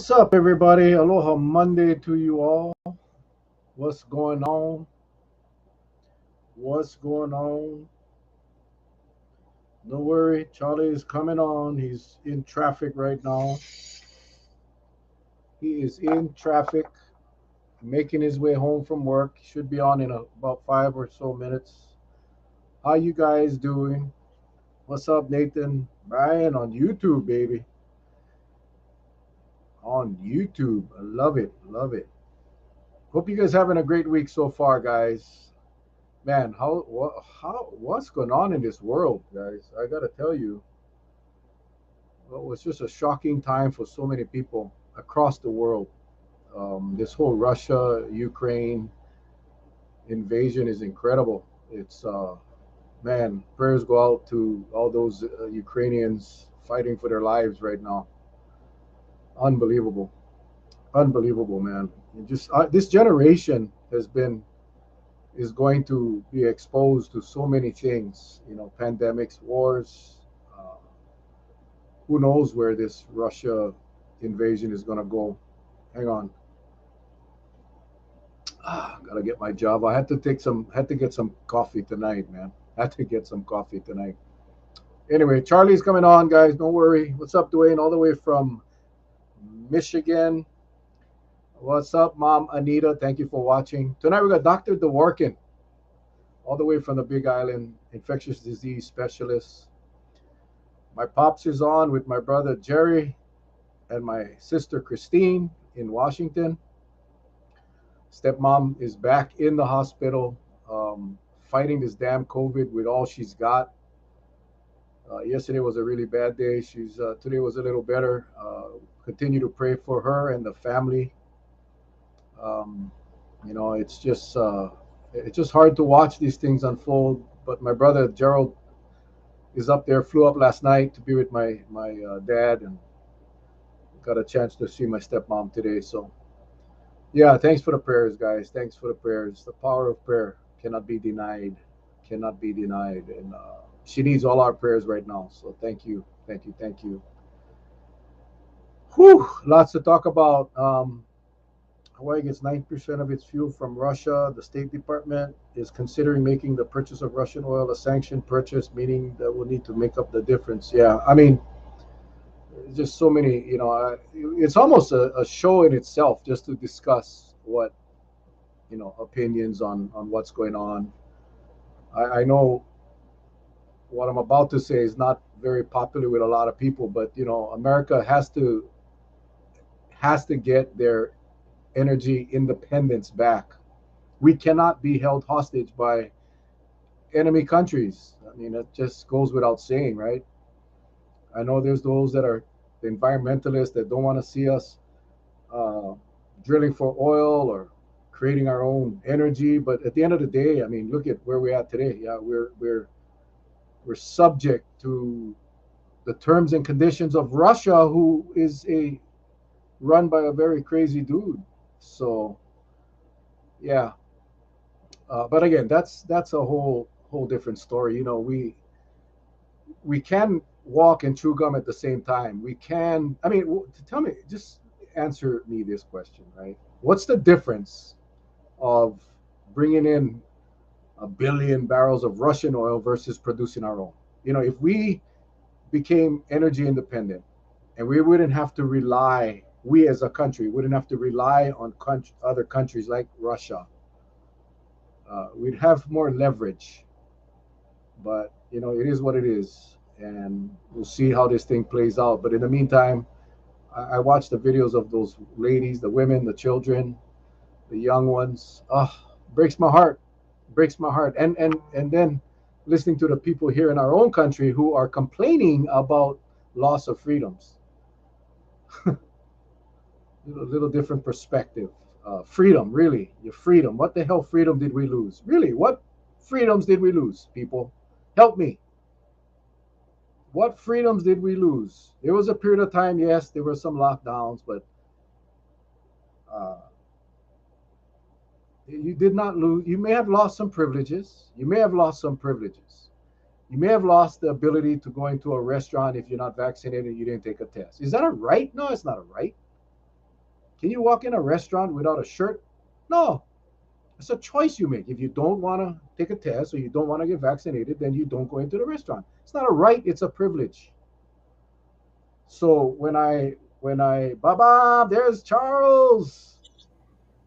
What's up, everybody? Aloha Monday to you all. What's going on? What's going on? Don't worry, Charlie is coming on. He's in traffic right now. He is in traffic, making his way home from work. Should be on in about 5 or so minutes. How you guys doing? What's up, Nathan? Brian on YouTube, baby. On YouTube. I love it. Love it. Hope you guys having a great week so far, guys. Man, what's going on in this world, guys? I gotta tell you, well, it was just a shocking time for so many people across the world. This whole Russia Ukraine invasion is incredible. It's man, prayers go out to all those Ukrainians fighting for their lives right now. Unbelievable, unbelievable, man. Just this generation is going to be exposed to so many things, pandemics, wars. Uh, who knows where this Russia invasion is going to go? Hang on. Gotta get my job. Had to get some coffee tonight, man. Had to get some coffee tonight. Anyway, Charlie's coming on, guys. Don't worry. What's up, Dwayne? All the way from Michigan. What's up, Mom Anita? Thank you for watching. Tonight we got Dr. Dworkin, all the way from the Big Island, infectious disease specialist. My pops is on with my brother Jerry and my sister Christine in Washington. Stepmom is back in the hospital, fighting this damn COVID with all she's got. Yesterday was a really bad day. She's today was a little better. Continue to pray for her and the family. Um, it's just hard to watch these things unfold. But my brother Gerald is up there. Flew up last night to be with my dad, and got a chance to see my stepmom today. So yeah, thanks for the prayers, guys. Thanks for the prayers. The power of prayer cannot be denied. Cannot be denied, and she needs all our prayers right now. So thank you, thank you, thank you. Whew, lots to talk about. Hawaii gets 9% of its fuel from Russia. The State Department is considering making the purchase of Russian oil a sanctioned purchase, meaning that we'll need to make up the difference. Yeah, I mean, just so many, it's almost a show in itself just to discuss what, opinions on what's going on. I know what I'm about to say is not very popular with a lot of people, but, America has to get their energy independence back. We cannot be held hostage by enemy countries. I mean, it just goes without saying, right? I know there's those that are the environmentalists that don't want to see us uh, drilling for oil or creating our own energy. But at the end of the day, I mean, look at where we're at today. Yeah, we're subject to the terms and conditions of Russia, who is a run by a very crazy dude. So yeah, but again, that's a whole different story. We can walk and chew gum at the same time. We can. I mean, tell me, just answer me this question, right? What's the difference of bringing in a billion barrels of Russian oil versus producing our own? If we became energy independent and we wouldn't have to rely, we as a country wouldn't have to rely on other countries like Russia. We'd have more leverage, but it is what it is, and we'll see how this thing plays out. But in the meantime, I watched the videos of those ladies, the women, the children, the young ones. Breaks my heart, breaks my heart. And then listening to the people here in our own country who are complaining about loss of freedoms. Little different perspective. Freedom, really, your freedom. What the hell freedom did we lose? Really, what freedoms did we lose, people? Help me. What freedoms did we lose? There was a period of time, yes, there were some lockdowns, but uh, you did not lose. You may have lost some privileges. You may have lost some privileges. You may have lost the ability to go into a restaurant if you're not vaccinated and you didn't take a test. Is that a right? No, it's not a right. Can you walk in a restaurant without a shirt? No. It's a choice you make. If you don't want to take a test or you don't want to get vaccinated, then you don't go into the restaurant. It's not a right, it's a privilege. So when I Baba, there's Charles.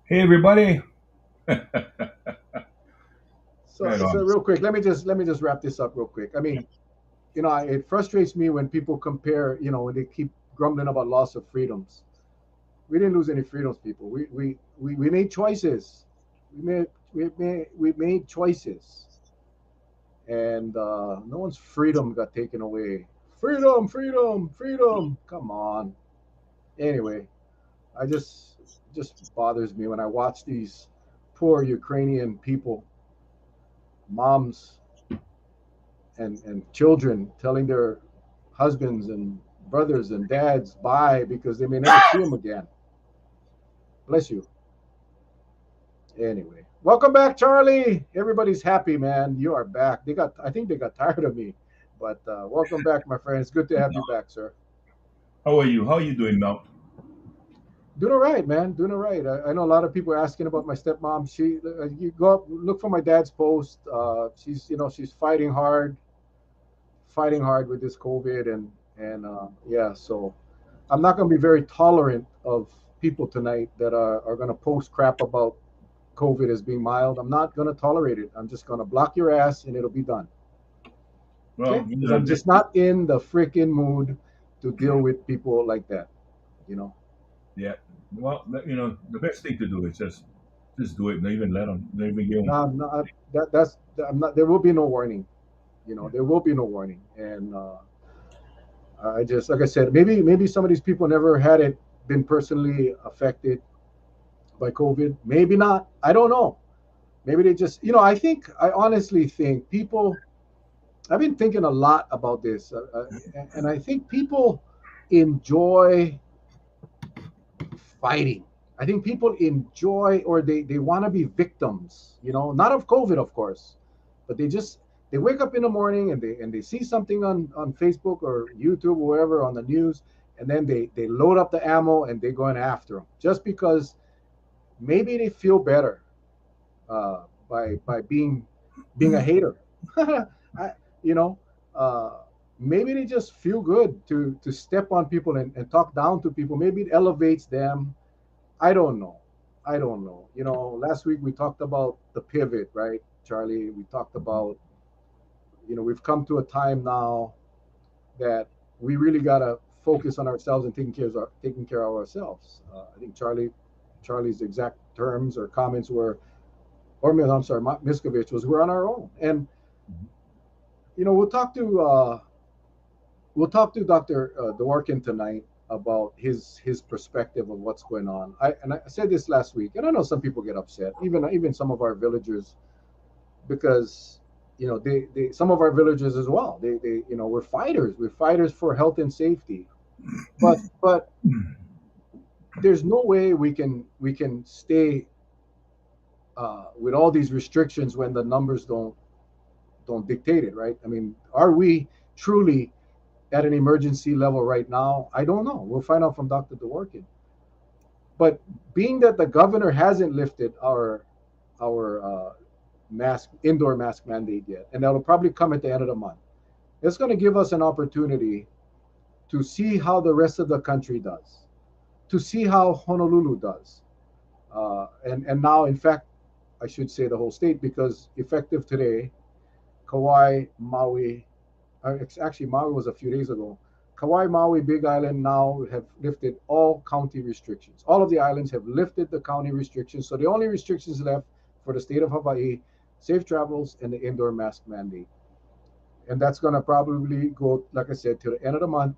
Hey everybody. So Right so on. real quick, let me just wrap this up real quick. I mean, it frustrates me when people compare, when they keep grumbling about loss of freedoms. We didn't lose any freedoms, people. We made choices. We made choices, and no one's freedom got taken away. Freedom, freedom, freedom. Come on. Anyway, I just bothers me when I watch these poor Ukrainian people, moms and children telling their husbands and brothers and dads bye because they may never see them again. Bless you. Anyway, welcome back, Charlie. Everybody's happy, man. You are back. I think they got tired of me, but welcome back, my friend. It's good to have you back, sir. How are you? How are you doing, Mel? Doing all right, man. Doing all right. I know a lot of people are asking about my stepmom. You go up, look for my dad's post. She's fighting hard with this COVID, and yeah. So I'm not going to be very tolerant of people tonight that are going to post crap about COVID as being mild. I'm not going to tolerate it. I'm just going to block your ass and it'll be done. Okay? Well, Because I'm just not in the freaking mood to deal with people like that. You know. yeah. Well, the best thing to do is just do it. Not even let them. Not even give No, them. I'm not. That's. I'm not. There will be no warning. Yeah. There will be no warning. And I just, like I said, maybe some of these people never had it been personally affected by COVID. Maybe not. I don't know. Maybe they just, I honestly think people. I've been thinking a lot about this, and I think people enjoy fighting. I think people enjoy, or they want to be victims. Not of COVID, of course, but they wake up in the morning and they see something on Facebook or YouTube or wherever on the news, and then they load up the ammo and they go in after them just because maybe they feel better by being a hater. I, you know, uh, Maybe they just feel good to step on people and talk down to people. Maybe it elevates them. I don't know. I don't know. Last week we talked about the pivot, right, Charlie? We talked about, we've come to a time now that we really gotta focus on ourselves and taking care of ourselves. I think Charlie's exact terms or comments were, or I'm sorry, Miskovich was, we're on our own. And you know, we'll talk to Dr. Dworkin tonight about his perspective of what's going on. I said this last week, and I know some people get upset, even some of our villagers, because they some of our villagers as well. They we're fighters. We're fighters for health and safety. But there's no way we can stay with all these restrictions when the numbers don't dictate it, right? I mean, are we truly at an emergency level right now? I don't know. We'll find out from Dr. Dworkin. But being that the governor hasn't lifted our mask indoor mask mandate yet, and that'll probably come at the end of the month, it's going to give us an opportunity to see how the rest of the country does, to see how Honolulu does, and now, in fact, I should say the whole state, because effective today, Kauai, Maui, actually Maui was a few days ago. Kauai, Maui, Big Island now have lifted all county restrictions. All of the islands have lifted the county restrictions. So the only restrictions left for the state of Hawaii, safe travels and the indoor mask mandate. And that's going to probably go, like I said, to the end of the month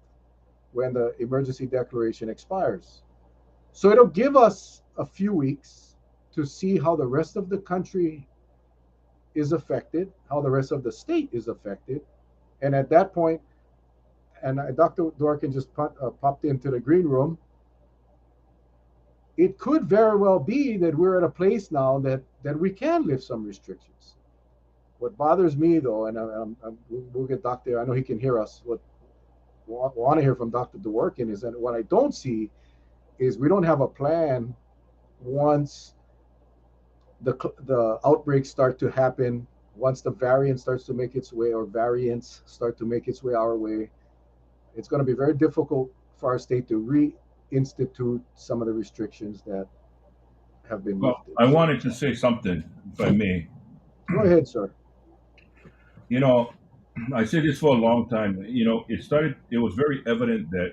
when the emergency declaration expires. So it'll give us a few weeks to see how the rest of the country is affected, how the rest of the state is affected. And at that point, and Dr. Dworkin just popped into the green room, it could very well be that we're at a place now that we can lift some restrictions. What bothers me, though, and we'll get Dr. I know he can hear us. What we want to hear from Dr. Dworkin is that what I don't see is we don't have a plan once the outbreaks start to happen, once the variant starts to make its way or variants start to make its way our way. It's going to be very difficult for our state to reinstitute some of the restrictions that have been Well, lifted. I So wanted to say something, if I may. go ahead, sir. You know, I said this for a long time. It was very evident that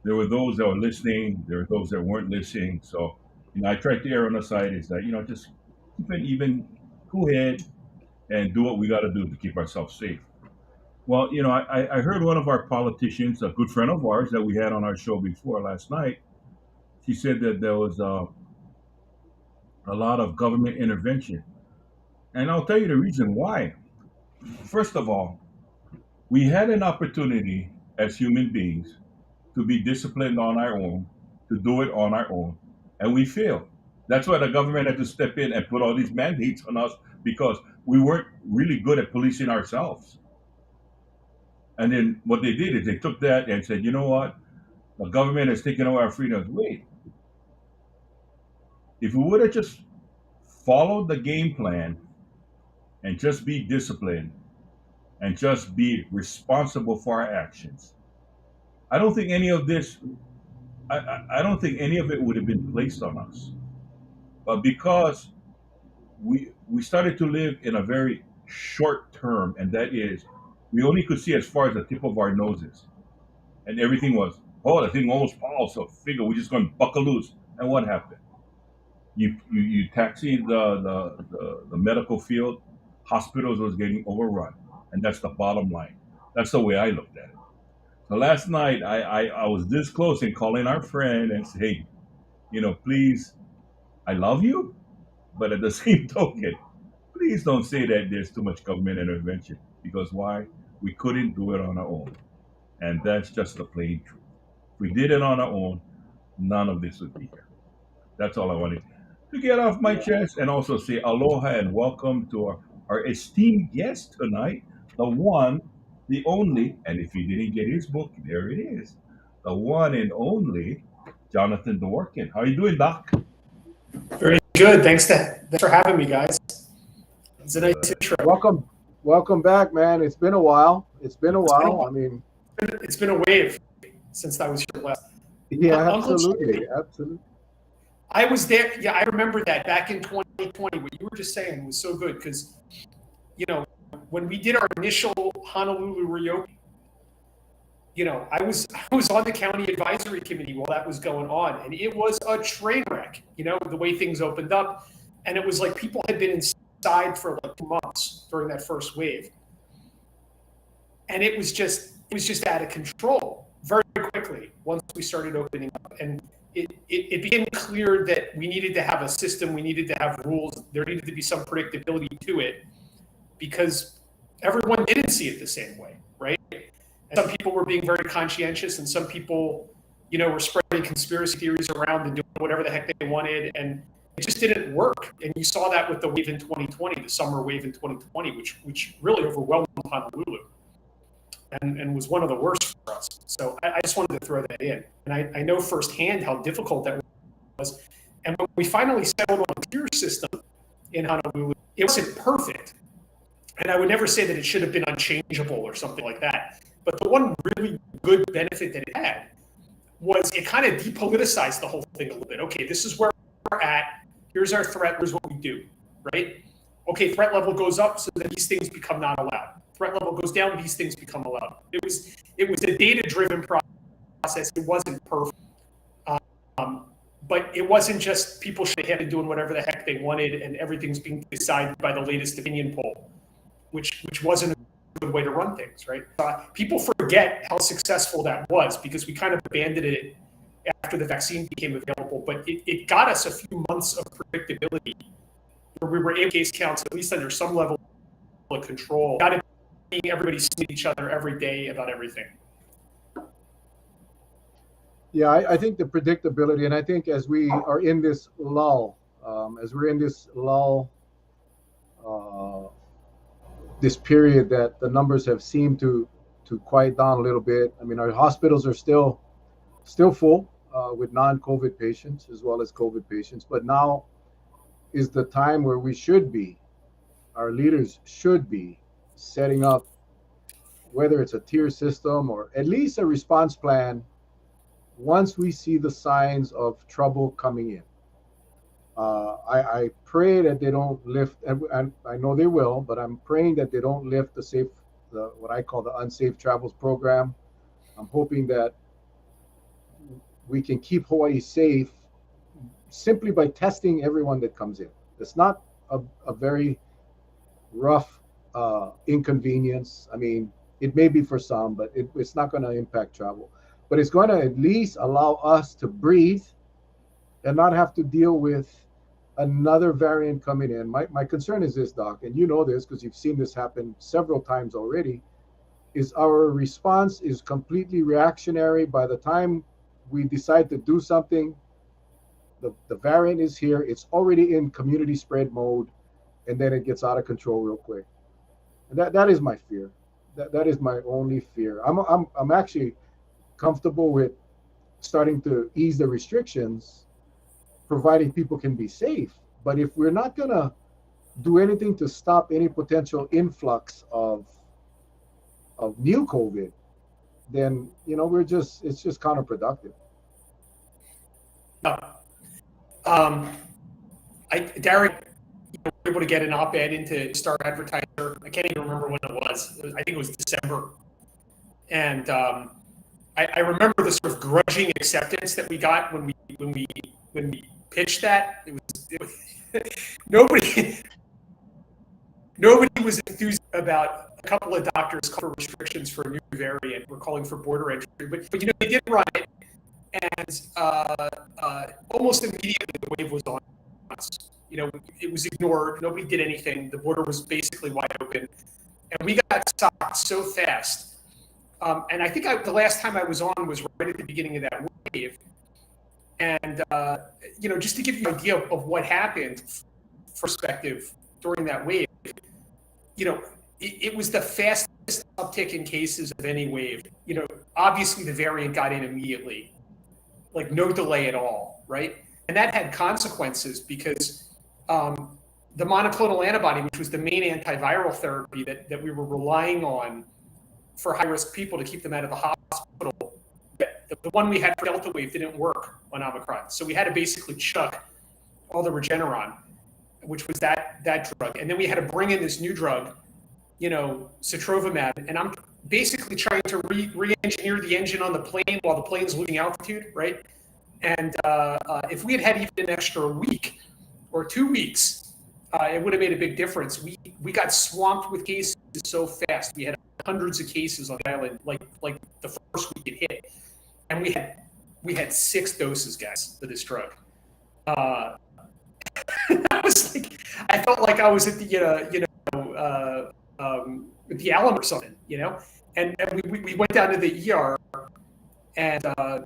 there were those that were listening, there were those that weren't listening. So, I tried to err on the side is that, just keep an even cool head and do what we got to do to keep ourselves safe. Well, I heard one of our politicians, a good friend of ours that we had on our show before last night, she said that there was a lot of government intervention. And I'll tell you the reason why. First of all, we had an opportunity as human beings to be disciplined on our own, to do it on our own, and we failed. That's why the government had to step in and put all these mandates on us because we weren't really good at policing ourselves. And then what they did is they took that and said, you know what? The government has taken away our freedoms. Wait, if we would have just followed the game plan and just be disciplined and just be responsible for our actions, I don't think any of this, I don't think any of it would have been placed on us. But because we started to live in a very short term, and that is, we only could see as far as the tip of our noses, and everything was, oh, the thing almost falls, so figure we're just going to buckle loose. And what happened? You taxi the medical field, hospitals was getting overrun, and that's the bottom line. That's the way I looked at it. So last night I was this close in calling our friend and say, hey, please, I love you, but at the same token, please don't say that there's too much government intervention because why? We couldn't do it on our own, and that's just the plain truth. If we did it on our own, none of this would be here. That's all I wanted to get off my chest and also say aloha and welcome to our esteemed guest tonight, the one, the only, and if you didn't get his book, there it is, the one and only Jonathan Dworkin. How you doing, Doc? Very good. Thanks for having me, guys. It's a nice intro. Welcome back, man. It's been a while. I mean, it's been a wave since I was here last. Yeah, absolutely. I was there. Yeah, I remember that back in 2020. What you were just saying was so good because, when we did our initial Honolulu reopening, I was on the county advisory committee while that was going on, and it was a train wreck. The way things opened up, and it was like people had been inside for like 2 months during that first wave, and it was just out of control very quickly once we started opening up, and it became clear that we needed to have a system, we needed to have rules, there needed to be some predictability to it because everyone didn't see it the same way, right? And some people were being very conscientious, and some people, were spreading conspiracy theories around and doing whatever the heck they wanted, and it just didn't work. And you saw that with the wave in 2020, the summer wave in 2020, which really overwhelmed Honolulu and was one of the worst for us. So I just wanted to throw that in. And I know firsthand how difficult that was. And when we finally settled on a tier system in Honolulu, it wasn't perfect. And I would never say that it should have been unchangeable or something like that. But the one really good benefit that it had was it kind of depoliticized the whole thing a little bit. Okay, this is where we're at. Here's our threat. Here's what we do, right? Okay, threat level goes up, so then these things become not allowed. Threat level goes down, these things become allowed. It was a data-driven process. It wasn't perfect. But it wasn't just people should have been doing whatever the heck they wanted and everything's being decided by the latest opinion poll, which wasn't a good way to run things, right? People forget how successful that was because we kind of abandoned it after the vaccine became available, but it got us a few months of predictability where we were able to case counts, at least under some level of control. Got it being everybody seeing each other every day about everything. Yeah, I think the predictability, and I think as we are in this lull, this period that the numbers have seemed to quiet down a little bit. I mean, our hospitals are still full. with non-COVID patients as well as COVID patients. But now is the time where we should be, our leaders should be setting up, whether it's a tier system or at least a response plan once we see the signs of trouble coming in. I pray that they don't lift, and I know they will, but I'm praying that they don't lift what I call the unsafe travels program. I'm hoping that we can keep Hawaii safe simply by testing everyone that comes in. It's not a very rough inconvenience. I mean, it may be for some, but it's not going to impact travel. But it's going to at least allow us to breathe and not have to deal with another variant coming in. My concern is this, Doc, and you know this because you've seen this happen several times already, is our response is completely reactionary. By the time we decide to do something, the variant is here. It's already in community spread mode, and then it gets out of control real quick. And that is my fear. That is my only fear. I'm actually comfortable with starting to ease the restrictions, providing people can be safe. But if we're not gonna do anything to stop any potential influx of new COVID, then it's just counterproductive. Derek, you were able to get an op-ed into Star Advertiser. I can't even remember when it was. I think it was December. And I remember the sort of grudging acceptance that we got when we pitched that. It was nobody was enthused about a couple of doctors calling for restrictions for a new variant. We're calling for border entry, but they did run it, and almost immediately the wave was on us. It was ignored. Nobody did anything. The border was basically wide open, and we got stopped so fast. And I think the last time I was on was right at the beginning of that wave. And, just to give you an idea of what happened, perspective during that wave, it was the fastest uptick in cases of any wave. Obviously the variant got in immediately, like no delay at all, right? And that had consequences because the monoclonal antibody, which was the main antiviral therapy that we were relying on for high-risk people to keep them out of the hospital, the one we had for Delta wave didn't work on Omicron. So we had to basically chuck all the Regeneron, which was that drug. And then we had to bring in this new drug, Sotrovimab. And I'm basically trying to re-engineer the engine on the plane while the plane's losing altitude, right? And if we had even an extra week or 2 weeks, it would have made a big difference. We got swamped with cases so fast. We had hundreds of cases on the island, like the first week it hit. And we had 6 doses, guys, for this drug. I felt like I was at the the Alamo or something, And we went down to the ER, and I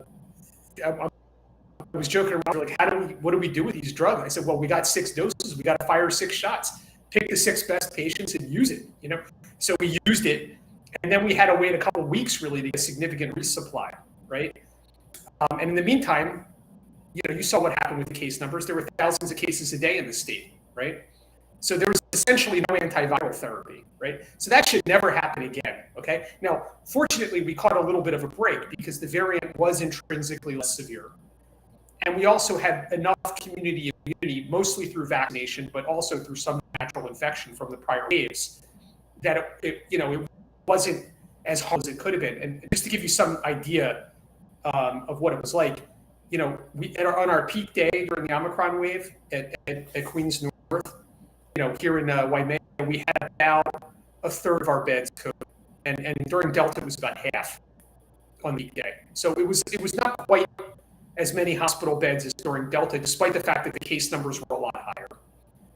was joking around, like, what do we do with these drugs? I said, well, we got 6 doses. We got to fire 6 shots. Pick the 6 best patients and use it. So we used it, and then we had to wait a couple of weeks really to get a significant resupply. Right. And in the meantime, you saw what happened with the case numbers. There were thousands of cases a day in the state. Right. So there was essentially no antiviral therapy. Right. So that should never happen again. OK. Now, fortunately, we caught a little bit of a break because the variant was intrinsically less severe. And we also had enough community immunity, mostly through vaccination, but also through some natural infection from the prior waves, that it wasn't as hard as it could have been. And just to give you some idea of what it was like, we on our peak day during the Omicron wave at Queens North, here in Waimea, we had about a third of our beds COVID, and during Delta it was about half on the peak day. So it was not quite as many hospital beds as during Delta, despite the fact that the case numbers were a lot higher.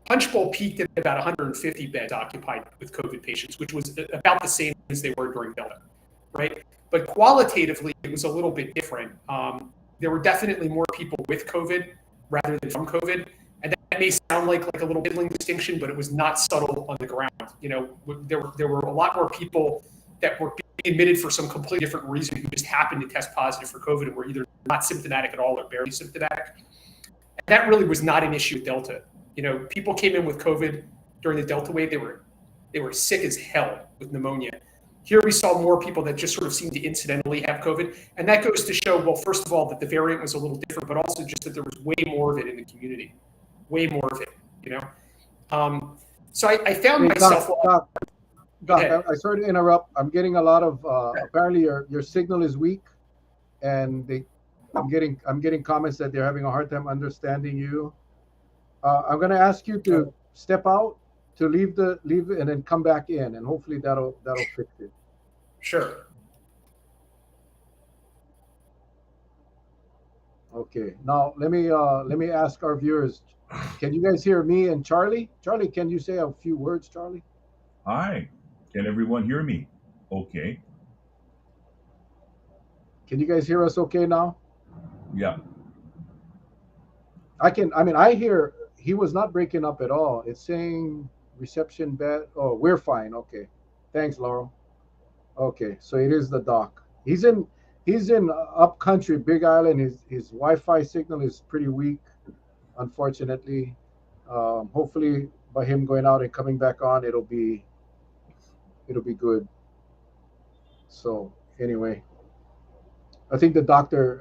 Punchbowl peaked at about 150 beds occupied with COVID patients, which was about the same as they were during Delta, right? But qualitatively, it was a little bit different. There were definitely more people with COVID rather than from COVID. And that may sound like a little middling distinction, but it was not subtle on the ground. There were a lot more people that were being admitted for some completely different reason who just happened to test positive for COVID and were either not symptomatic at all or barely symptomatic. And that really was not an issue with Delta. People came in with COVID during the Delta wave. They were sick as hell with pneumonia. Here we saw more people that just sort of seemed to incidentally have COVID. And that goes to show, well, first of all, that the variant was a little different, but also just that there was way more of it in the community. Way more of it, So I found myself... Doc, I sorry to interrupt. I'm getting a lot of, apparently your signal is weak, and I'm getting comments that they're having a hard time understanding you. I'm going to ask you to step out, to leave and then come back in, and hopefully that'll fix it. Sure. Okay. Now let me ask our viewers. Can you guys hear me and Charlie? Charlie, can you say a few words, Charlie? Hi. Can everyone hear me? Okay. Can you guys hear us okay now? Yeah. I hear he was not breaking up at all. It's saying reception bad. Oh, we're fine. Okay. Thanks, Laurel. Okay. So it is the doc. He's in up country, Big Island. His Wi-Fi signal is pretty weak, unfortunately. Hopefully by him going out and coming back on, it'll be good. So anyway, I think the doctor,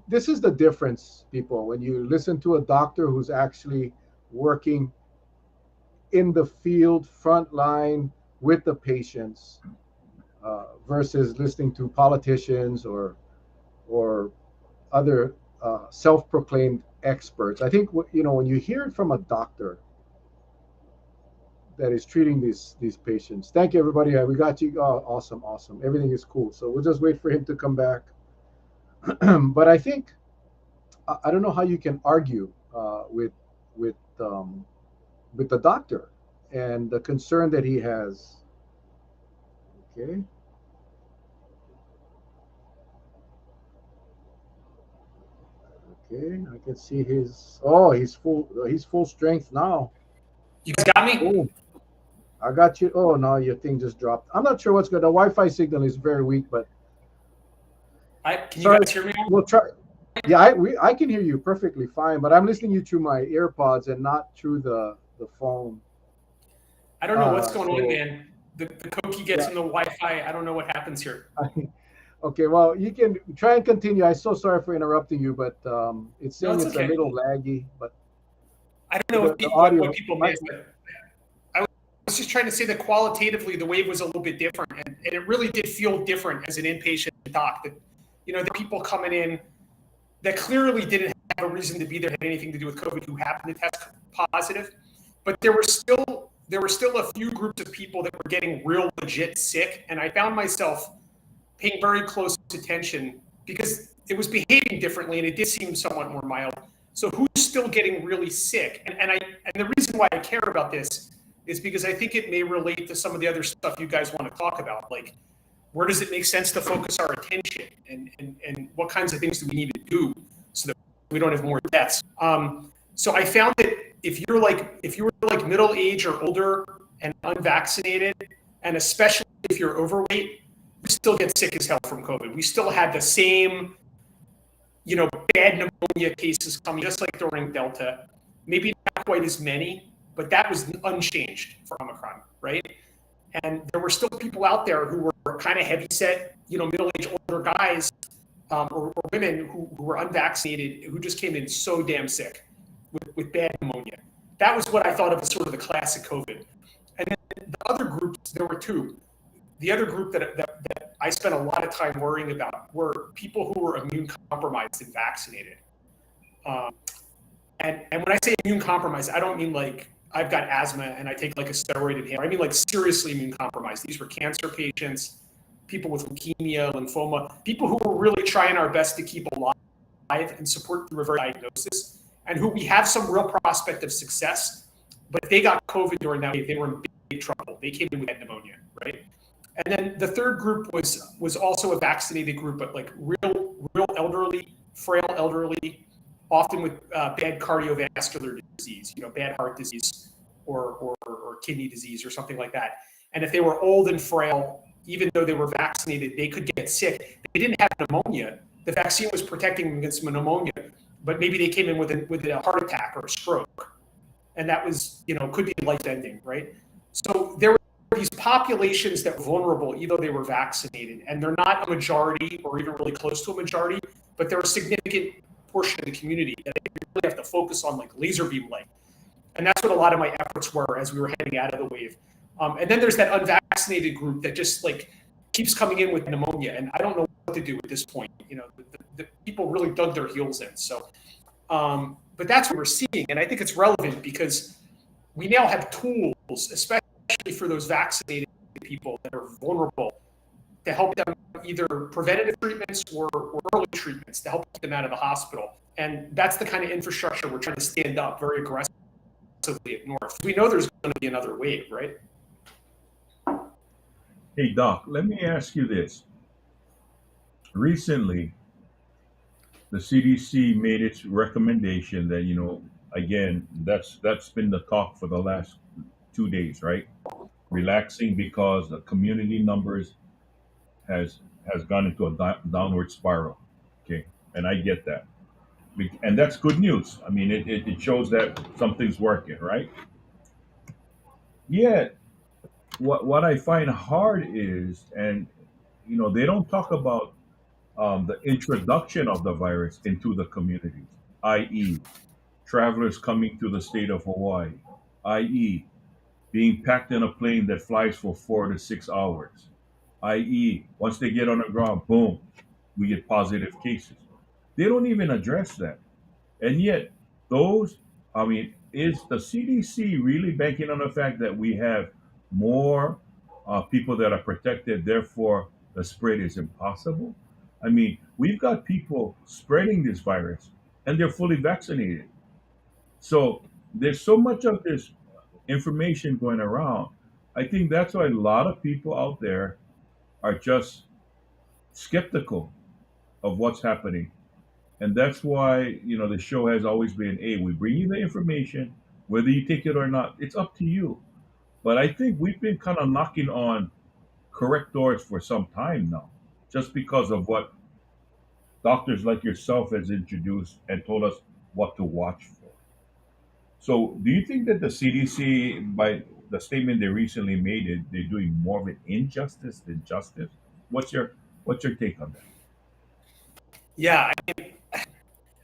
this is the difference, people, when you listen to a doctor who's actually working in the field, front line with the patients, versus listening to politicians or other self-proclaimed experts. I think when you hear it from a doctor that is treating these patients. Thank you, everybody. We got you. Oh, awesome. Everything is cool. So we'll just wait for him to come back. But I think I don't know how you can argue with the doctor and the concern that he has. Okay. Okay, I can see he's full strength now. You guys got me? Oh, I got you. Oh no, your thing just dropped. I'm not sure what's good. The Wi-Fi signal is very weak, but can you guys hear me? We'll try. Yeah, I can hear you perfectly fine, but I'm listening to you through my AirPods and not through the phone. I don't know what's going on, man. The code he gets from the Wi-Fi. I don't know what happens here. Okay, well, you can try and continue. I'm so sorry for interrupting you, but it's saying it's okay. A little laggy. But I don't know what people miss. I was just trying to say that qualitatively, the wave was a little bit different, and it really did feel different as an inpatient doc. That the people coming in that clearly didn't have a reason to be there, had anything to do with COVID, who happened to test positive, but there were still a few groups of people that were getting real legit sick, and I found myself paying very close attention because it was behaving differently and it did seem somewhat more mild. So who's still getting really sick? And the reason why I care about this is because I think it may relate to some of the other stuff you guys want to talk about. Like, where does it make sense to focus our attention, and what kinds of things do we need to do so that we don't have more deaths? So I found that if you were like middle age or older and unvaccinated, and especially if you're overweight, we still get sick as hell from COVID. We still had the same, bad pneumonia cases coming, just like during Delta. Maybe not quite as many, but that was unchanged for Omicron, right? And there were still people out there who were kind of heavy-set, middle-aged older guys or women who were unvaccinated, who just came in so damn sick with bad pneumonia. That was what I thought of as sort of the classic COVID. And then the other groups, there were two. The other group that I spent a lot of time worrying about were people who were immune compromised and vaccinated. And when I say immune compromised, I don't mean like I've got asthma and I take like a steroid inhaler. I mean like seriously immune compromised. These were cancer patients, people with leukemia, lymphoma, people who were really trying our best to keep alive and support the reverse diagnosis, and who we have some real prospect of success, but they got COVID during that wave. They were in big trouble. They came in with pneumonia, right? And then the third group was also a vaccinated group, but like real elderly, frail elderly, often with bad cardiovascular disease, bad heart disease or kidney disease or something like that. And if they were old and frail, even though they were vaccinated, they could get sick. They didn't have pneumonia. the vaccine was protecting them against pneumonia, but maybe they came in with a heart attack or a stroke, and that was, could be life-ending, right? So there were these populations that were vulnerable, even though they were vaccinated, and they're not a majority or even really close to a majority, but they're a significant portion of the community that I really have to focus on, like laser beam light. And that's what a lot of my efforts were as we were heading out of the wave. And then there's that unvaccinated group that just like keeps coming in with pneumonia, and I don't know what to do at this point. The people really dug their heels in. So, but that's what we're seeing, and I think it's relevant because we now have tools, especially for those vaccinated people that are vulnerable, to help them either preventative treatments or early treatments to help keep them out of the hospital. And that's the kind of infrastructure we're trying to stand up very aggressively at North. We know there's going to be another wave, right? Hey, Doc, let me ask you this. Recently, the CDC made its recommendation that, again, that's been the talk for the last 2 days, right? Relaxing because the community numbers has gone into a downward spiral. Okay, and I get that, and that's good news. I mean, it shows that something's working, right? Yet, what I find hard is, and they don't talk about the introduction of the virus into the communities, i.e., travelers coming to the state of Hawaii, i.e., being packed in a plane that flies for 4 to 6 hours, i.e., once they get on the ground, boom, we get positive cases. They don't even address that. And yet, is the CDC really banking on the fact that we have more people that are protected, therefore the spread is impossible? I mean, we've got people spreading this virus and they're fully vaccinated. So there's so much of this information going around. I think that's why a lot of people out there are just skeptical of what's happening. And that's why, the show has always been, hey, we bring you the information, whether you take it or not, it's up to you. But I think we've been kind of knocking on correct doors for some time now, just because of what doctors like yourself has introduced and told us what to watch for. So do you think that the CDC, by the statement they recently made, they're doing more of an injustice than justice? What's your take on that? Yeah,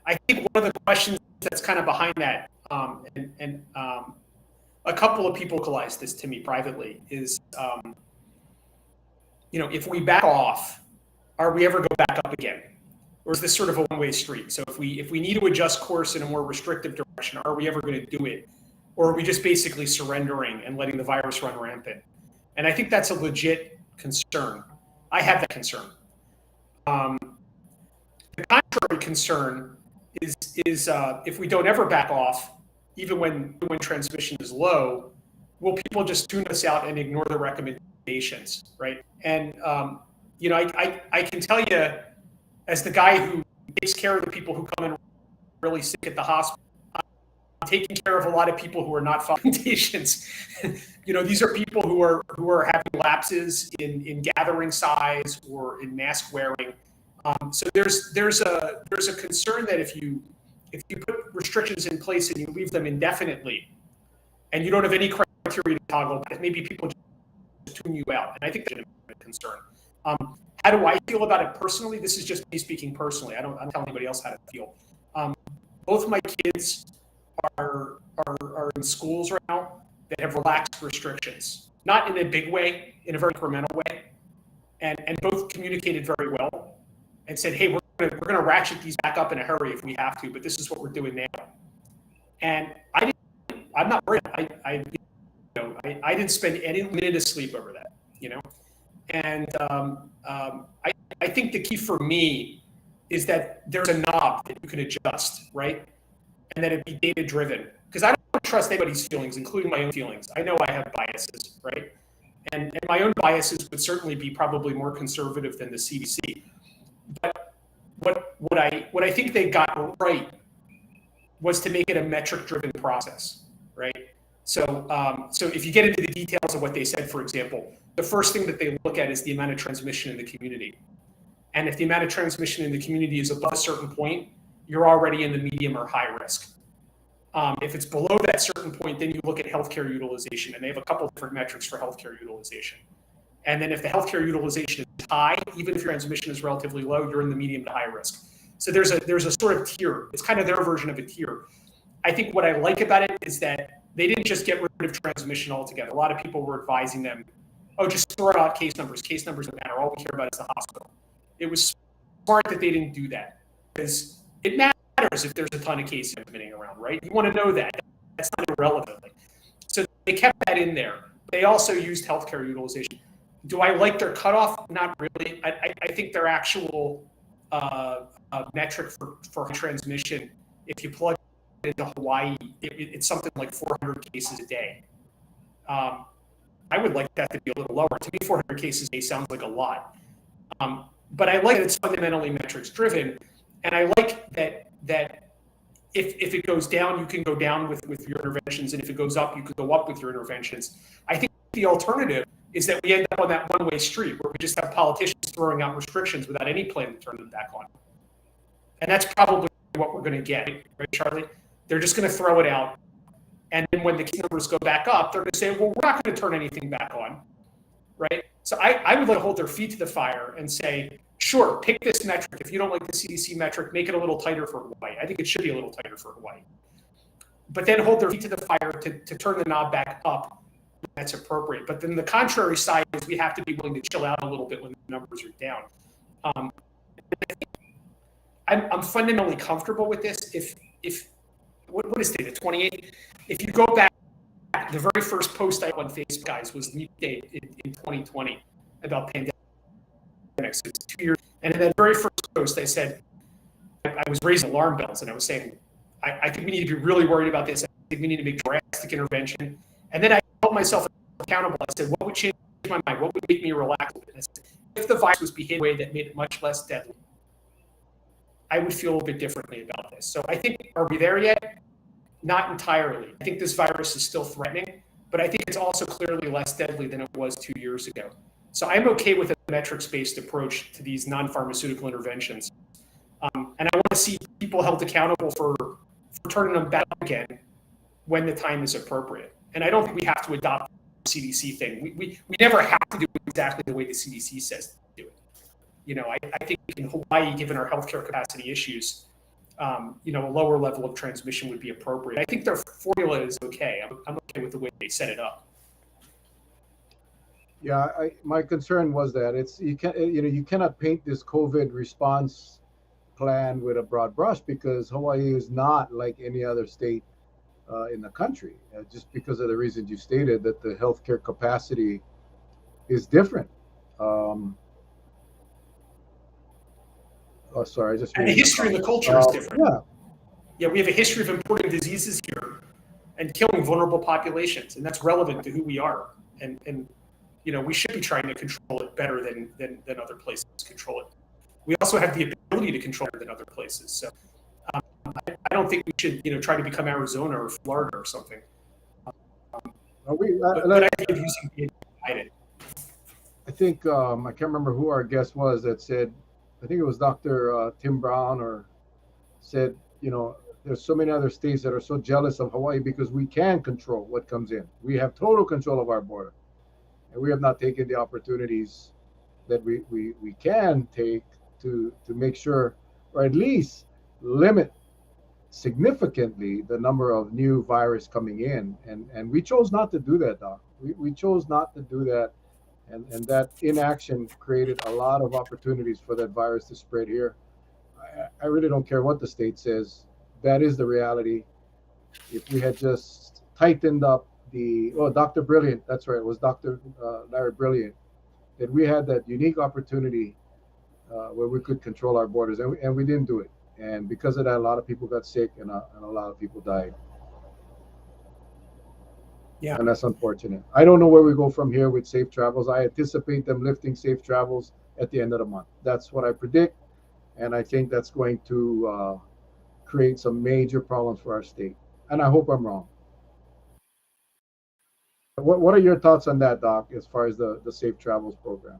I think one of the questions that's kind of behind that, and a couple of people vocalized this to me privately, is, if we back off, are we ever go back up again? Or is this sort of a one-way street? So if we need to adjust course in a more restrictive direction, are we ever going to do it? Or are we just basically surrendering and letting the virus run rampant? And I think that's a legit concern. I have that concern. The contrary concern is if we don't ever back off, even when transmission is low, will people just tune us out and ignore the recommendations, right? And I can tell you, as the guy who takes care of the people who come in really sick at the hospital, I'm taking care of a lot of people who are not following recommendations. These are people who are having lapses in gathering size or in mask wearing. So there's a concern that if you put restrictions in place and you leave them indefinitely, and you don't have any criteria to toggle, maybe people just tune you out. And I think that's a concern. How do I feel about it personally? This is just me speaking personally. I'm not telling anybody else how to feel. Both my kids are in schools right now that have relaxed restrictions, not in a big way, in a very incremental way, and both communicated very well and said, hey, we're going to ratchet these back up in a hurry if we have to, but this is what we're doing now. And I'm not worried. I didn't spend any minute of sleep over that, And I think the key for me is that there's a knob that you can adjust, right? And that it be data driven. Because I don't trust anybody's feelings, including my own feelings. I know I have biases, right? And my own biases would certainly be probably more conservative than the CDC. But what I think they got right was to make it a metric-driven process, right? So if you get into the details of what they said, for example, the first thing that they look at is the amount of transmission in the community. And if the amount of transmission in the community is above a certain point, you're already in the medium or high risk. If it's below that certain point, then you look at healthcare utilization, and they have a couple different metrics for healthcare utilization. And then if the healthcare utilization is high, even if your transmission is relatively low, you're in the medium to high risk. So there's a sort of tier. It's kind of their version of a tier. I think what I like about it is that they didn't just get rid of transmission altogether. A lot of people were advising them, oh, just throw out case numbers. Case numbers don't matter. All we care about is the hospital. It was smart that they didn't do that, because it matters if there's a ton of cases spinning around, right? You want to know that. That's not irrelevant. So they kept that in there. They also used healthcare utilization. Do I like their cutoff? Not really. I think their actual metric for transmission, if you plug it into Hawaii, it's something like 400 cases a day. I would like that to be a little lower. To me, 400 cases a day sounds like a lot. But I like that it's fundamentally metrics driven. And I like that if it goes down, you can go down with your interventions. And if it goes up, you can go up with your interventions. I think the alternative is that we end up on that one-way street where we just have politicians throwing out restrictions without any plan to turn them back on. And that's probably what we're going to get, right, Charlie? They're just going to throw it out. And then when the case numbers go back up, they're going to say, well, we're not going to turn anything back on, right? So I would like to hold their feet to the fire and say, sure, pick this metric. If you don't like the CDC metric, make it a little tighter for Hawaii. I think it should be a little tighter for Hawaii. But then hold their feet to the fire to turn the knob back up. That's appropriate. But then the contrary side is we have to be willing to chill out a little bit when the numbers are down. I'm fundamentally comfortable with this. If what is today, the 28th? If you go back, the very first post I on Facebook, guys, was the date in 2020 about pandemics. So it's 2 years. And in that very first post, I said, I was raising alarm bells, and I was saying, I think we need to be really worried about this. I think we need to make drastic intervention. And then I held myself accountable. I said, what would change my mind? What would make me relax? And I said, if the virus was behaving in a way that made it much less deadly, I would feel a bit differently about this. So I think, are we there yet? Not entirely. I think this virus is still threatening, but I think it's also clearly less deadly than it was 2 years ago. So I'm okay with a metrics-based approach to these non-pharmaceutical interventions. And I want to see people held accountable for turning them back again when the time is appropriate. And I don't think we have to adopt the CDC thing. We never have to do it exactly the way the CDC says to do it. You know, I think in Hawaii, given our healthcare capacity issues, a lower level of transmission would be appropriate. I think their formula is okay. I'm okay with the way they set it up. Yeah, my concern was that you cannot paint this COVID response plan with a broad brush, because Hawaii is not like any other state in the country, just because of the reasons you stated, that the healthcare capacity is different. And the history and the culture is different. Yeah, we have a history of importing diseases here and killing vulnerable populations, and that's relevant to who we are. And we should be trying to control it better than other places control it. We also have the ability to control it than other places. So I don't think we should, try to become Arizona or Florida or something. But I think using being guided. I think I can't remember who our guest was that said, I think it was Dr. Tim Brown, or said, there's so many other states that are so jealous of Hawaii because we can control what comes in. We have total control of our border. And we have not taken the opportunities that we can take to make sure, or at least limit significantly the number of new virus coming in. And we chose not to do that, Doc. We chose not to do that. And that inaction created a lot of opportunities for that virus to spread here. I really don't care what the state says. That is the reality. If we had just tightened up Dr. Brilliant, that's right, it was Dr. Larry Brilliant, that we had that unique opportunity where we could control our borders, and we didn't do it. And because of that, a lot of people got sick and a lot of people died. Yeah. And that's unfortunate. I don't know where we go from here with safe travels. I anticipate them lifting safe travels at the end of the month. That's what I predict. And I think that's going to create some major problems for our state. And I hope I'm wrong. What are your thoughts on that, Doc, as far as the safe travels program?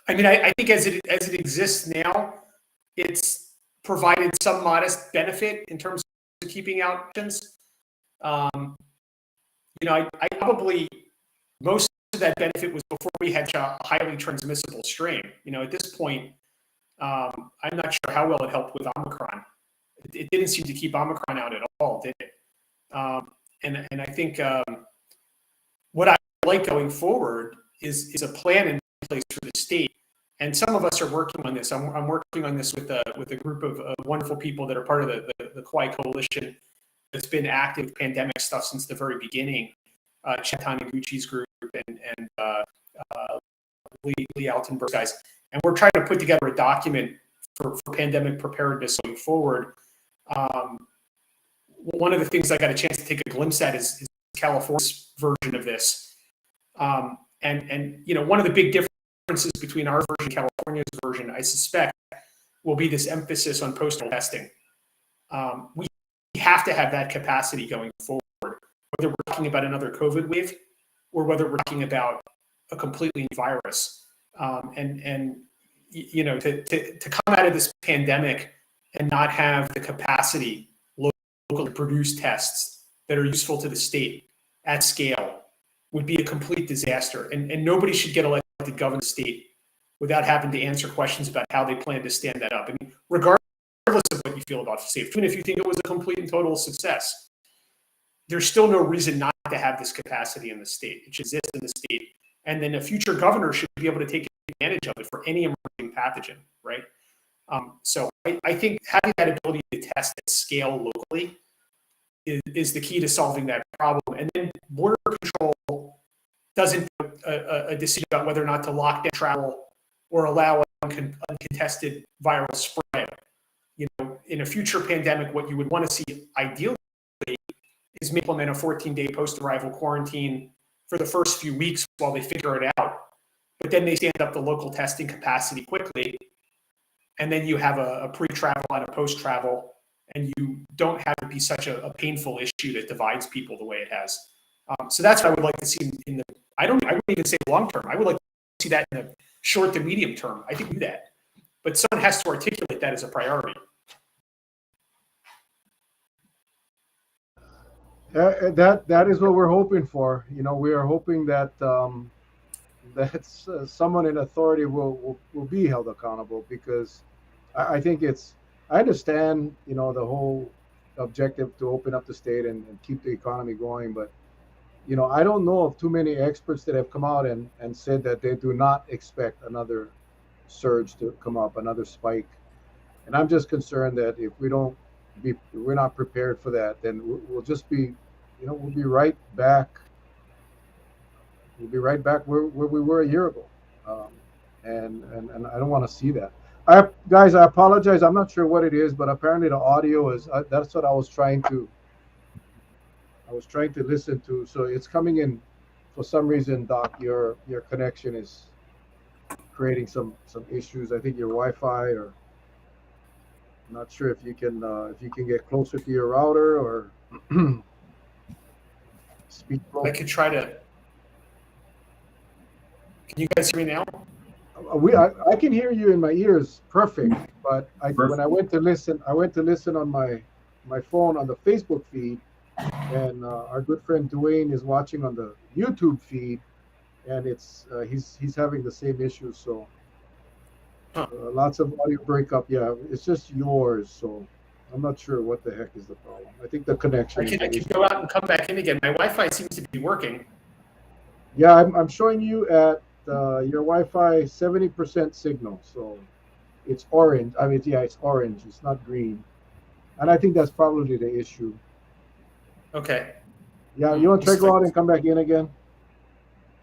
I mean, I think as it exists now, it's provided some modest benefit in terms of keeping out patients. I probably most of that benefit was before we had a highly transmissible strain. At this point, I'm not sure how well it helped with Omicron. It didn't seem to keep Omicron out at all, did it? And I think what I like going forward is a plan in place for the state. And some of us are working on this. I'm working on this with a group of wonderful people that are part of the Kauai Coalition that's been active pandemic stuff since the very beginning. Chet Taniguchi's group and Lee Altenberg's guys. And we're trying to put together a document for pandemic preparedness going forward. One of the things I got a chance to take a glimpse at is California's version of this. And one of the big differences between our version and California's version, I suspect, will be this emphasis on post-mortem testing. We have to have that capacity going forward, whether we're talking about another COVID wave or whether we're talking about a completely new virus. To come out of this pandemic and not have the capacity locally to produce tests that are useful to the state at scale would be a complete disaster. And nobody should get elected governor of the state without having to answer questions about how they plan to stand that up. I mean, regardless of what you feel about SAFE, even if you think it was a complete and total success, there's still no reason not to have this capacity in the state. It should exist in the state. And then a future governor should be able to take advantage of it for any emerging pathogen, right? So I think having that ability to test at scale locally is the key to solving that problem. And then border control doesn't put a decision about whether or not to lock down travel or allow uncontested viral spread. In a future pandemic, what you would want to see ideally is implement a 14-day post-arrival quarantine for the first few weeks while they figure it out. But then they stand up the local testing capacity quickly. And then you have a pre-travel and a post-travel, and you don't have it be such a painful issue that divides people the way it has. So that's what I would like to see I wouldn't even say long term. I would like to see that in the short to medium term. I think we do that. But someone has to articulate that as a priority. That is what we're hoping for. We are hoping that someone in authority will be held accountable, because I think I understand the whole objective to open up the state and keep the economy going, but I don't know of too many experts that have come out and said that they do not expect another surge to come up, another spike. And I'm just concerned that if we're not prepared for that, then we'll just be, we'll be right back. We'll be right back where we were a year ago. And I don't want to see that. Guys, I apologize. I'm not sure what it is, but apparently the audio is, that's what I was trying to listen to. So it's coming in for some reason, Doc, your connection is creating some issues. I think your Wi-Fi, or I'm not sure if you can get closer to your router or speak closer. I could try to. Can you guys hear me now? I can hear you in my ears perfect, but when I went to listen on my phone on the Facebook feed, and our good friend Dwayne is watching on the YouTube feed, and it's he's having the same issue. So lots of audio breakup. Yeah, it's just yours. So I'm not sure what the heck is the problem. I think the connection. I can go out and come back in again. My Wi-Fi seems to be working. Yeah, I'm showing you at your Wi-Fi 70% signal, so it's orange. I mean, yeah, it's orange. It's not green, and I think that's probably the issue. Okay. Yeah, you want to try go out and come back in again?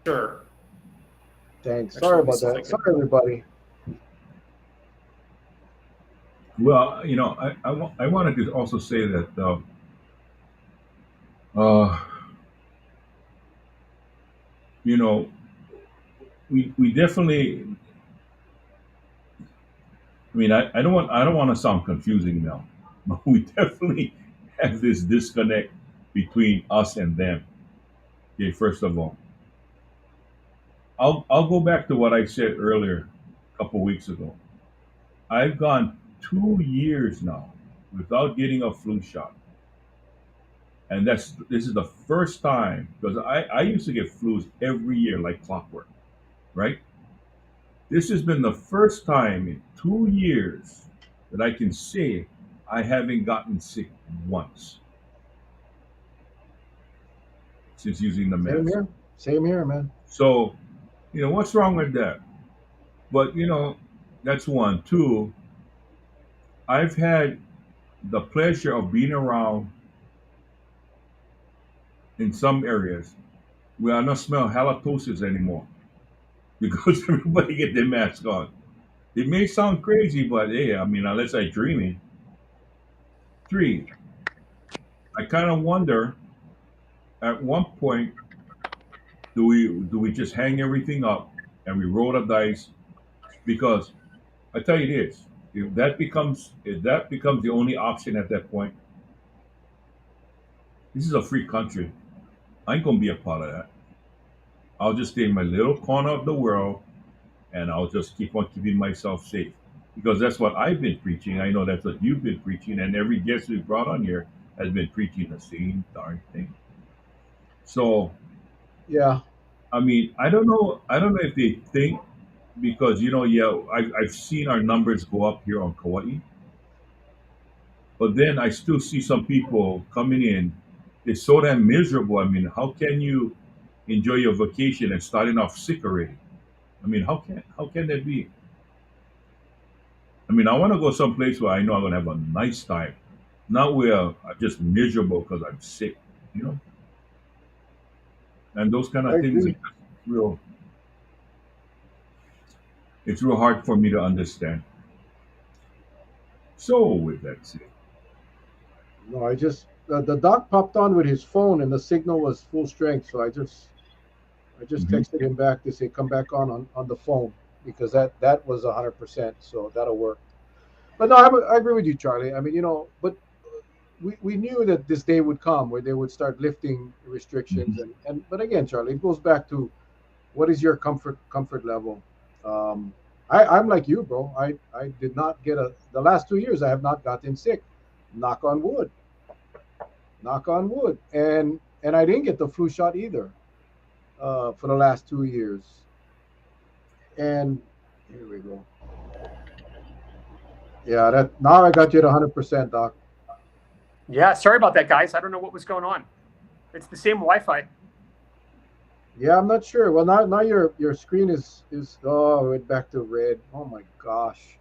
Sure. Thanks. Sorry about that. Sorry, everybody. Well, I wanted to also say that we definitely. I mean, I don't want to sound confusing now, but we definitely have this disconnect between us and them. Okay, first of all, I'll go back to what I said earlier a couple weeks ago. I've gone 2 years now without getting a flu shot. And this is the first time because I used to get flus every year like clockwork, right? This has been the first time in 2 years that I can say I haven't gotten sick once since using the Same mask. here. Same here, man. So, what's wrong with that? But, that's one. Two, I've had the pleasure of being around in some areas where I don't smell halitosis anymore because everybody get their mask on. It may sound crazy, but hey, I mean, unless I dream it. Three, I kind of wonder at one point, do we just hang everything up and we roll the dice? Because I tell you this, if that becomes the only option at that point, this is a free country. I ain't gonna be a part of that. I'll just stay in my little corner of the world and I'll just keep on keeping myself safe. Because that's what I've been preaching. I know that's what you've been preaching, and every guest we've brought on here has been preaching the same darn thing. So, Yeah. I mean, I don't know. I don't know if they think because yeah, I've seen our numbers go up here on Kauai, but then I still see some people coming in. It's so damn miserable. I mean, how can you enjoy your vacation and starting off sick already? I mean, how can that be? I mean, I want to go someplace where I know I'm gonna have a nice time, not where I'm just miserable because I'm sick, you know. And those kind I of things, agree. real. It's real hard for me to understand. So, with that said, No, I just the doc popped on with his phone and the signal was full strength, so I just mhm. texted him back to say come back on the phone because that was 100%, so that'll work. But no, I agree with you, Charlie. I mean, but we knew that this day would come where they would start lifting restrictions, Mhm. and but again, Charlie, it goes back to what is your comfort level. Um, I'm like you, bro. I did not get the last 2 years. I have not gotten sick. Knock on wood. Knock on wood. And I didn't get the flu shot either for the last 2 years. And here we go. Yeah, that now I got you at 100%, Doc. Yeah, sorry about that, guys. I don't know what was going on. It's the same Wi-Fi. Yeah, I'm not sure. Well, now your screen is oh, it back to red. Oh my gosh.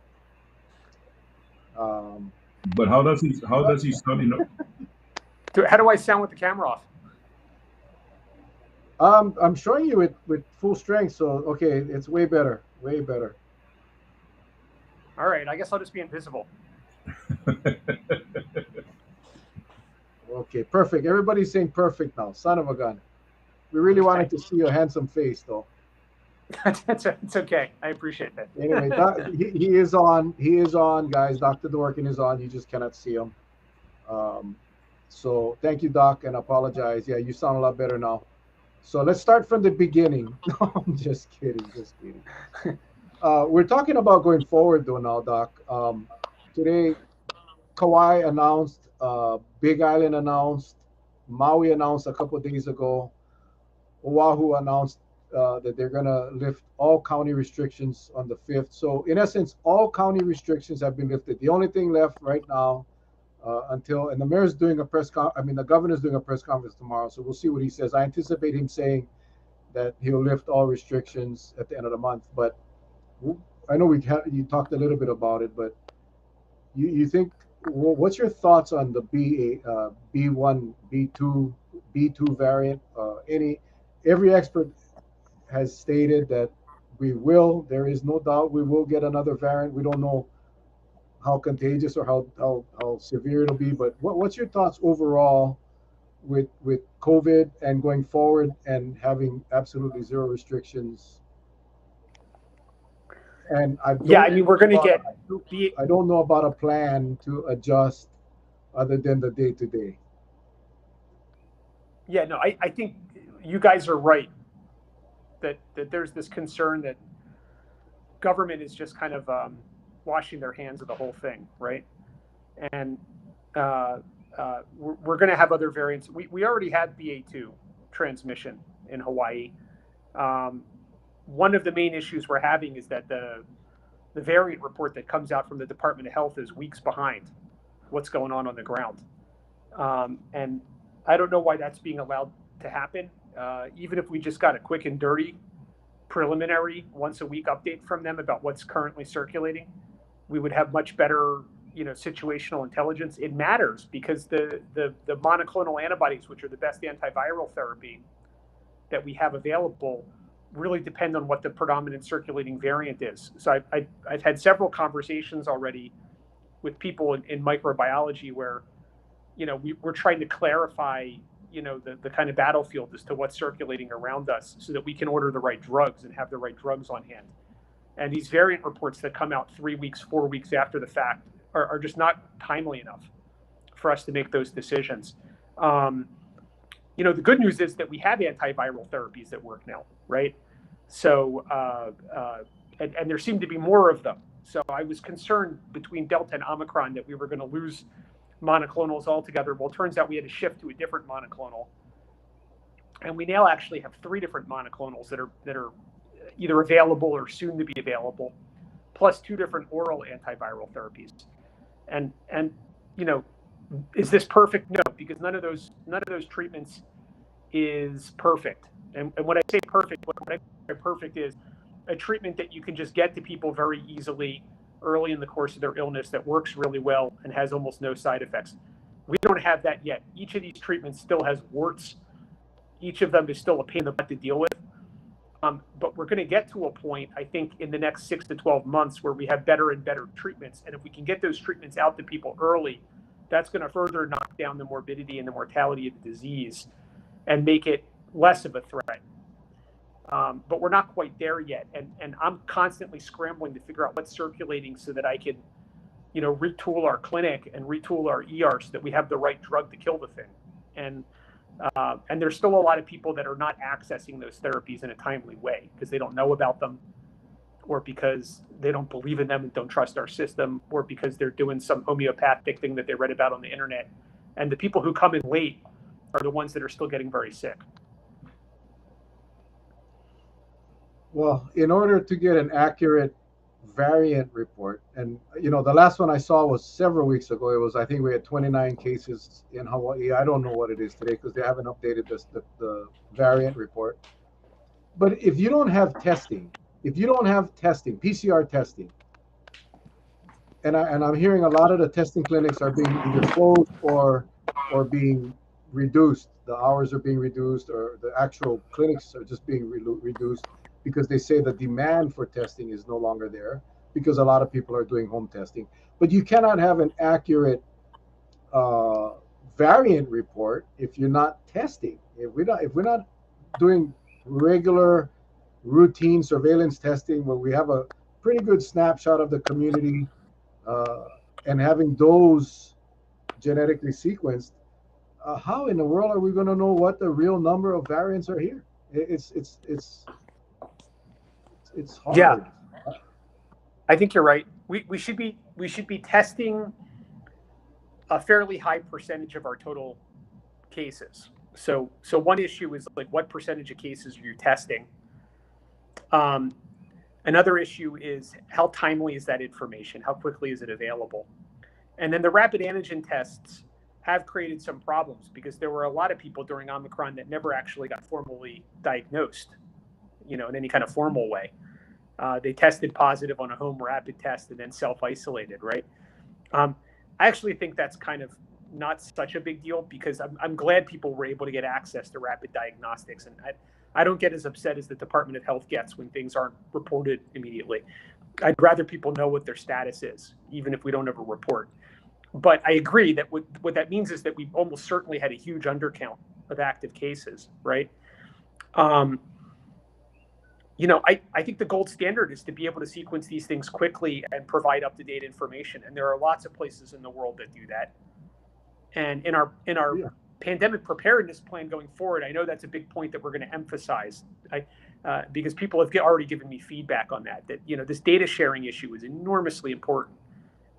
Um, But how does he sound? How do I sound with the camera off? I'm showing you it with full strength, so okay, it's way better, way better. All right, I guess I'll just be invisible. Okay, perfect. Everybody's saying perfect now. Son of a gun. We really wanted to see your handsome face, though. It's okay. I appreciate Anyway, that. he is on. He is on, guys. Dr. Dworkin is on. You just cannot see him. Um, so thank you, Doc, and apologize. Yeah, you sound a lot better now. So let's start from the beginning. No, I'm just kidding. Just kidding. We're talking about going forward, though, now, Doc. Today, Kauai announced, Big Island announced, Maui announced a couple of days ago. Oahu announced that they're going to lift all county restrictions on the 5th. So, in essence, all county restrictions have been lifted. The only thing left right now and the mayor's doing a I mean, the governor's doing a press conference tomorrow. So, we'll see what he says. I anticipate him saying that he'll lift all restrictions at the end of the month. But I know you talked a little bit about it, but you think what's your thoughts on the B1, B2 variant? Any Every expert has stated that there is no doubt we will get another variant. We don't know how contagious or how severe it'll be, but what's your thoughts overall with COVID and going forward and having absolutely zero restrictions? And Yeah, I mean, we're going to get the. I don't know about a plan to adjust other than the day to day. Yeah, no, I think you guys are right that there's this concern that government is just kind of washing their hands of the whole thing, right? And we're going to have other variants. We already had BA2 transmission in Hawaii. One of the main issues we're having is that the variant report that comes out from the Department of Health is weeks behind what's going on the ground. And I don't know why that's being allowed to happen. Even if we just got a quick and dirty preliminary once a week update from them about what's currently circulating, we would have much better, situational intelligence. It matters because the monoclonal antibodies, which are the best antiviral therapy that we have available, really depend on what the predominant circulating variant is. So I've had several conversations already with people in microbiology where, we're trying to clarify, the kind of battlefield as to what's circulating around us so that we can order the right drugs and have the right drugs on hand. And these variant reports that come out 3 weeks, 4 weeks after the fact are just not timely enough for us to make those decisions. The good news is that we have antiviral therapies that work now, right? So, and there seem to be more of them. So I was concerned between Delta and Omicron that we were going to lose monoclonals altogether. Well, it turns out we had to shift to a different monoclonal. And we now actually have 3 different monoclonals that are either available or soon to be available, plus 2 different oral antiviral therapies. And is this perfect? No, because none of those treatments is perfect. And when I say perfect, what I mean by perfect is a treatment that you can just get to people very easily early in the course of their illness that works really well and has almost no side effects. We don't have that yet. Each of these treatments still has warts. Each of them is still a pain in the butt to deal with. But we're going to get to a point, I think, in the next 6 to 12 months where we have better and better treatments. And if we can get those treatments out to people early, that's going to further knock down the morbidity and the mortality of the disease and make it less of a threat. But we're not quite there yet. And I'm constantly scrambling to figure out what's circulating so that I can, retool our clinic and retool our ER so that we have the right drug to kill the thing. And there's still a lot of people that are not accessing those therapies in a timely way because they don't know about them, or because they don't believe in them and don't trust our system, or because they're doing some homeopathic thing that they read about on the internet. And the people who come in late are the ones that are still getting very sick. Well, in order to get an accurate variant report, and the last one I saw was several weeks ago. I think we had 29 cases in Hawaii. I don't know what it is today because they haven't updated the variant report. But if you don't have testing, PCR testing, and I'm hearing a lot of the testing clinics are being either closed or being reduced. The hours are being reduced, or the actual clinics are just being reduced, because they say the demand for testing is no longer there because a lot of people are doing home testing. But you cannot have an accurate variant report if you're not testing. If we're not doing regular routine surveillance testing where we have a pretty good snapshot of the community and having those genetically sequenced, how in the world are we going to know what the real number of variants are here? It's hard. Yeah, I think you're right. We should be testing a fairly high percentage of our total cases. So one issue is like, what percentage of cases are you testing? Another issue is how timely is that information? How quickly is it available? And then the rapid antigen tests have created some problems because there were a lot of people during Omicron that never actually got formally diagnosed, in any kind of formal way. They tested positive on a home rapid test and then self-isolated, right? I actually think that's kind of not such a big deal because I'm glad people were able to get access to rapid diagnostics. And I don't get as upset as the Department of Health gets when things aren't reported immediately. I'd rather people know what their status is, even if we don't ever report. But I agree that what that means is that we almost certainly had a huge undercount of active cases, right? I think the gold standard is to be able to sequence these things quickly and provide up-to-date information. And there are lots of places in the world that do that. And in our pandemic preparedness plan going forward, I know that's a big point that we're going to emphasize, because people have already given me feedback on that this data sharing issue is enormously important,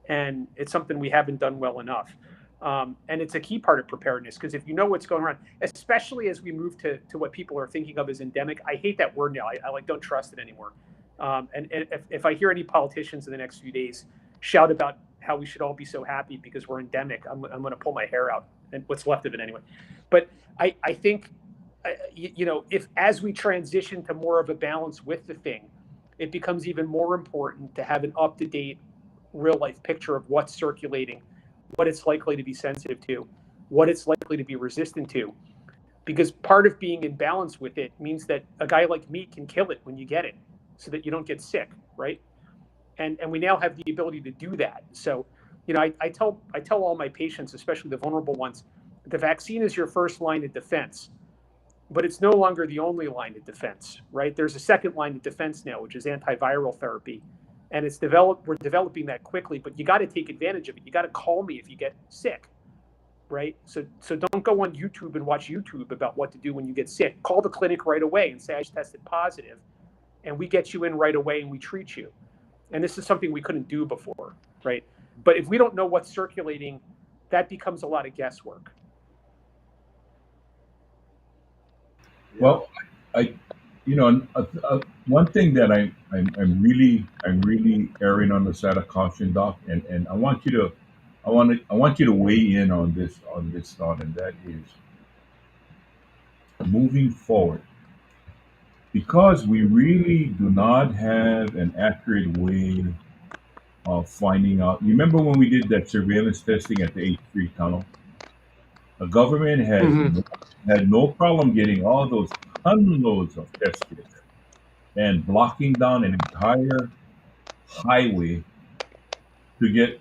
and it's something we haven't done well enough. And it's a key part of preparedness, because if you know what's going on, especially as we move to what people are thinking of as endemic, I hate that word now. I don't trust it anymore. And if I hear any politicians in the next few days shout about how we should all be so happy because we're endemic, I'm going to pull my hair out, and what's left of it anyway. But I think, if as we transition to more of a balance with the thing, it becomes even more important to have an up-to-date, real-life picture of what's circulating, what it's likely to be sensitive to, what it's likely to be resistant to. Because part of being in balance with it means that a guy like me can kill it when you get it, so that you don't get sick, right? And we now have the ability to do that. So, I tell all my patients, especially the vulnerable ones, the vaccine is your first line of defense, but it's no longer the only line of defense, right? There's a second line of defense now, which is antiviral therapy. And we're developing that quickly, but you got to take advantage of it. You got to call me if you get sick, right? So don't go on YouTube and watch YouTube about what to do when you get sick. Call the clinic right away and say, I just tested positive, and we get you in right away and we treat you. And this is something we couldn't do before, right? But if we don't know what's circulating, that becomes a lot of guesswork. Well, one thing that I'm really erring on the side of caution, Doc, and I want you to weigh in on this thought, and that is moving forward, because we really do not have an accurate way of finding out. You remember when we did that surveillance testing at the H3 tunnel? The government had no problem getting all those tonloads of test kits and blocking down an entire highway to get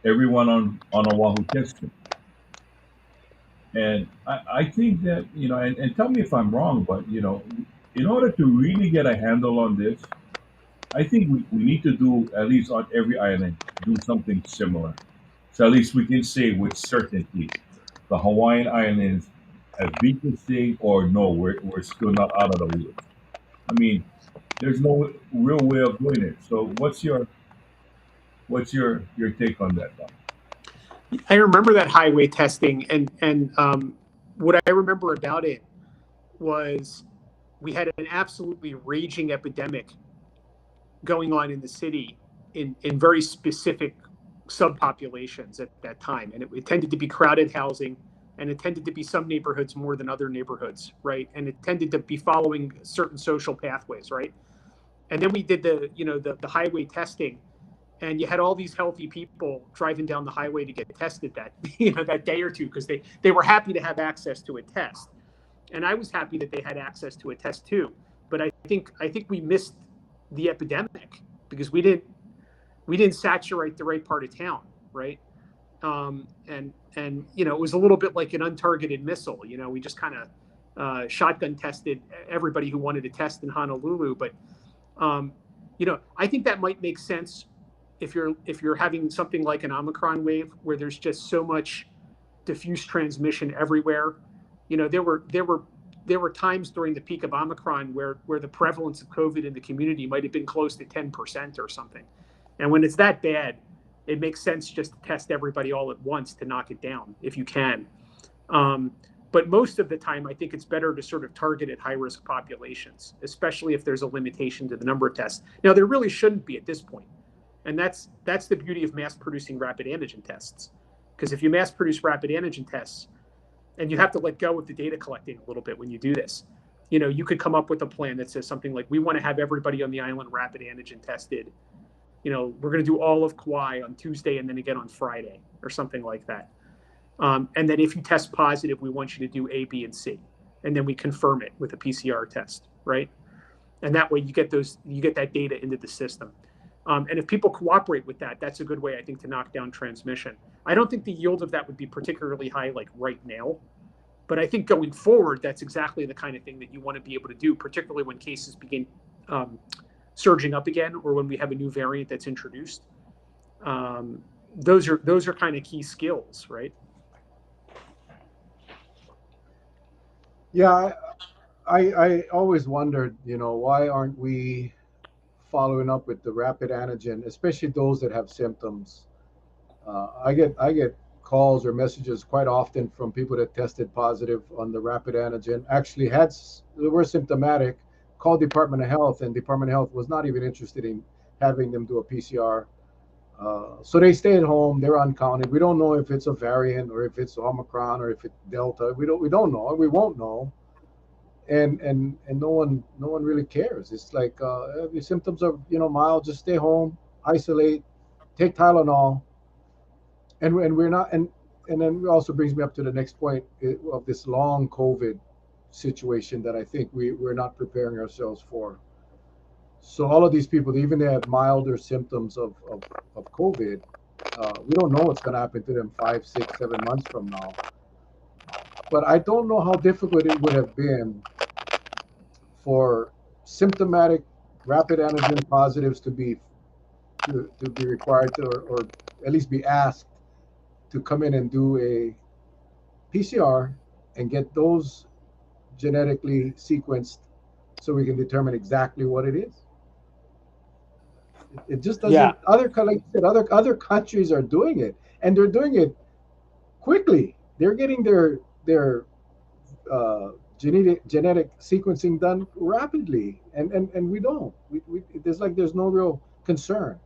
everyone on Oahu tested. And I think that, and tell me if I'm wrong, but, in order to really get a handle on this, I think we need to do, at least on every island, do something similar. So at least we can say with certainty, the Hawaiian Islands have beat this thing, or no, we're still not out of the woods. I mean, there's no real way of doing it. So what's your take on that, Doc? I remember that highway testing, and what I remember about it was we had an absolutely raging epidemic going on in the city in very specific subpopulations at that time. And it tended to be crowded housing, and it tended to be some neighborhoods more than other neighborhoods, right? And it tended to be following certain social pathways, right? And then we did the highway testing, and you had all these healthy people driving down the highway to get tested that day or two, because they were happy to have access to a test. And I was happy that they had access to a test too. But I think we missed the epidemic because we didn't saturate the right part of town, right? And it was a little bit like an untargeted missile. We just kind of shotgun tested everybody who wanted to test in Honolulu. But I think that might make sense if you're having something like an Omicron wave where there's just so much diffuse transmission everywhere. There were times during the peak of Omicron where the prevalence of COVID in the community might have been close to 10% or something. And when it's that bad, it makes sense just to test everybody all at once to knock it down if you can. But most of the time, I think it's better to sort of target at high-risk populations, especially if there's a limitation to the number of tests. Now, there really shouldn't be at this point. And that's the beauty of mass-producing rapid antigen tests. Because if you mass-produce rapid antigen tests, and you have to let go of the data collecting a little bit when you do this, you could come up with a plan that says something like, we want to have everybody on the island rapid antigen tested. We're going to do all of Kauai on Tuesday and then again on Friday or something like that. And then if you test positive, we want you to do A, B, and C. And then we confirm it with a PCR test, right? And that way you get that data into the system. And if people cooperate with that, that's a good way, I think, to knock down transmission. I don't think the yield of that would be particularly high like right now. But I think going forward, that's exactly the kind of thing that you want to be able to do, particularly when cases begin surging up again, or when we have a new variant that's introduced. Those are kind of key skills, right? Yeah, I always wondered, why aren't we following up with the rapid antigen, especially those that have symptoms? I get calls or messages quite often from people that tested positive on the rapid antigen, actually they were symptomatic, called Department of Health, and Department of Health was not even interested in having them do a PCR. So they stay at home. They're uncounted. We don't know if it's a variant or if it's Omicron or if it's Delta. We don't know. We won't know. And no one really cares. It's like if your symptoms are mild, just stay home, isolate, take Tylenol, and we're not. And then it also brings me up to the next point of this long COVID situation that I think we're not preparing ourselves for. So all of these people, even they have milder symptoms of COVID, we don't know what's going to happen to them 5, 6, 7 months from now. But I don't know how difficult it would have been for symptomatic rapid antigen positives to be required to, or at least be asked to come in and do a PCR and get those genetically sequenced so we can determine exactly what it is. It just Yeah. doesn't. Like you said, other countries are doing it, and they're doing it quickly. They're getting their genetic sequencing done rapidly, and we don't. There's no real concern.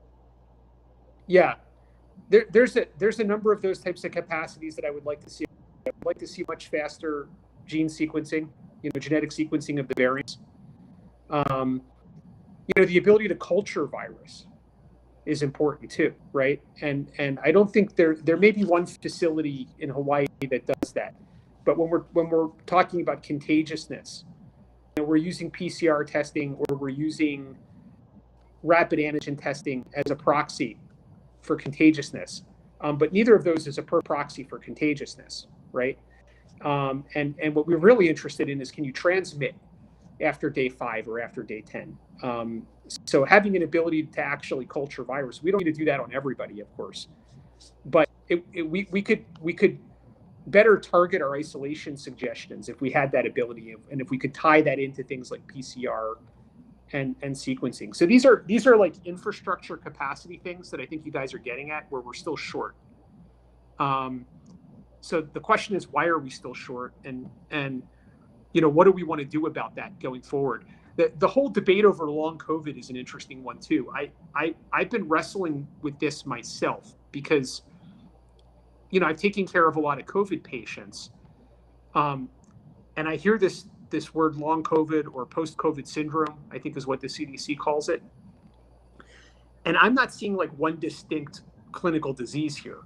Yeah. There's a number of those types of capacities that I would like to see. I would like to see much faster gene sequencing, genetic sequencing of the variants. The ability to culture virus is important too, right? And I don't think there may be one facility in Hawaii that does that, but when we're talking about contagiousness, we're using PCR testing or we're using rapid antigen testing as a proxy for contagiousness, but neither of those is a proxy for contagiousness, right? And what we're really interested in is, can you transmit after day 5 or after day 10? So having an ability to actually culture virus, we don't need to do that on everybody, of course, but we could better target our isolation suggestions if we had that ability, and if we could tie that into things like PCR and sequencing. So these are like infrastructure capacity things that I think you guys are getting at, where we're still short. So the question is, why are we still short? And what do we want to do about that going forward? The whole debate over long COVID is an interesting one too. I've been wrestling with this myself because, I've taken care of a lot of COVID patients, and I hear this word long COVID or post-COVID syndrome, I think is what the CDC calls it. And I'm not seeing like one distinct clinical disease here.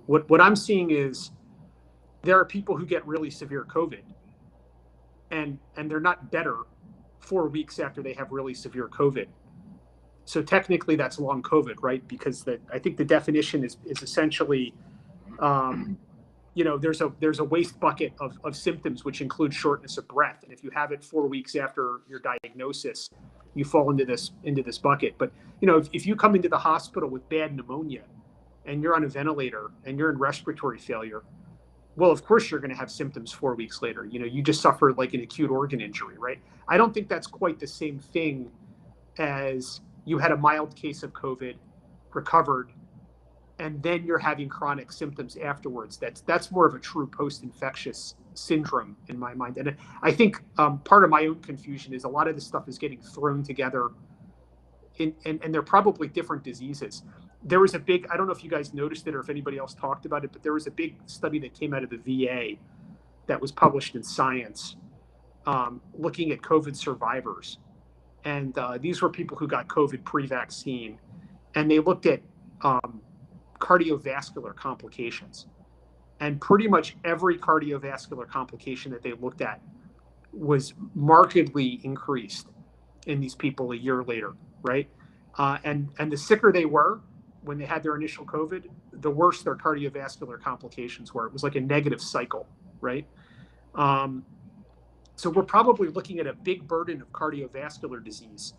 What I'm seeing is there are people who get really severe COVID and they're not better 4 weeks after they have really severe COVID. So technically that's long COVID, right? Because I think the definition is essentially, there's a waste bucket of symptoms, which include shortness of breath. And if you have it 4 weeks after your diagnosis, you fall into this bucket. But, if you come into the hospital with bad pneumonia and you're on a ventilator and you're in respiratory failure, well, of course you're going to have symptoms 4 weeks later. You just suffered like an acute organ injury, right? I don't think that's quite the same thing as you had a mild case of COVID, recovered, and then you're having chronic symptoms afterwards. That's more of a true post-infectious syndrome in my mind. And I think part of my own confusion is a lot of this stuff is getting thrown together, and they're probably different diseases. There was I don't know if you guys noticed it or if anybody else talked about it, but there was a big study that came out of the VA that was published in Science, looking at COVID survivors. And these were people who got COVID pre-vaccine, and they looked at cardiovascular complications. And pretty much every cardiovascular complication that they looked at was markedly increased in these people a year later, right? And the sicker they were when they had their initial COVID, the worse their cardiovascular complications were. It was like a negative cycle, right? So we're probably looking at a big burden of cardiovascular disease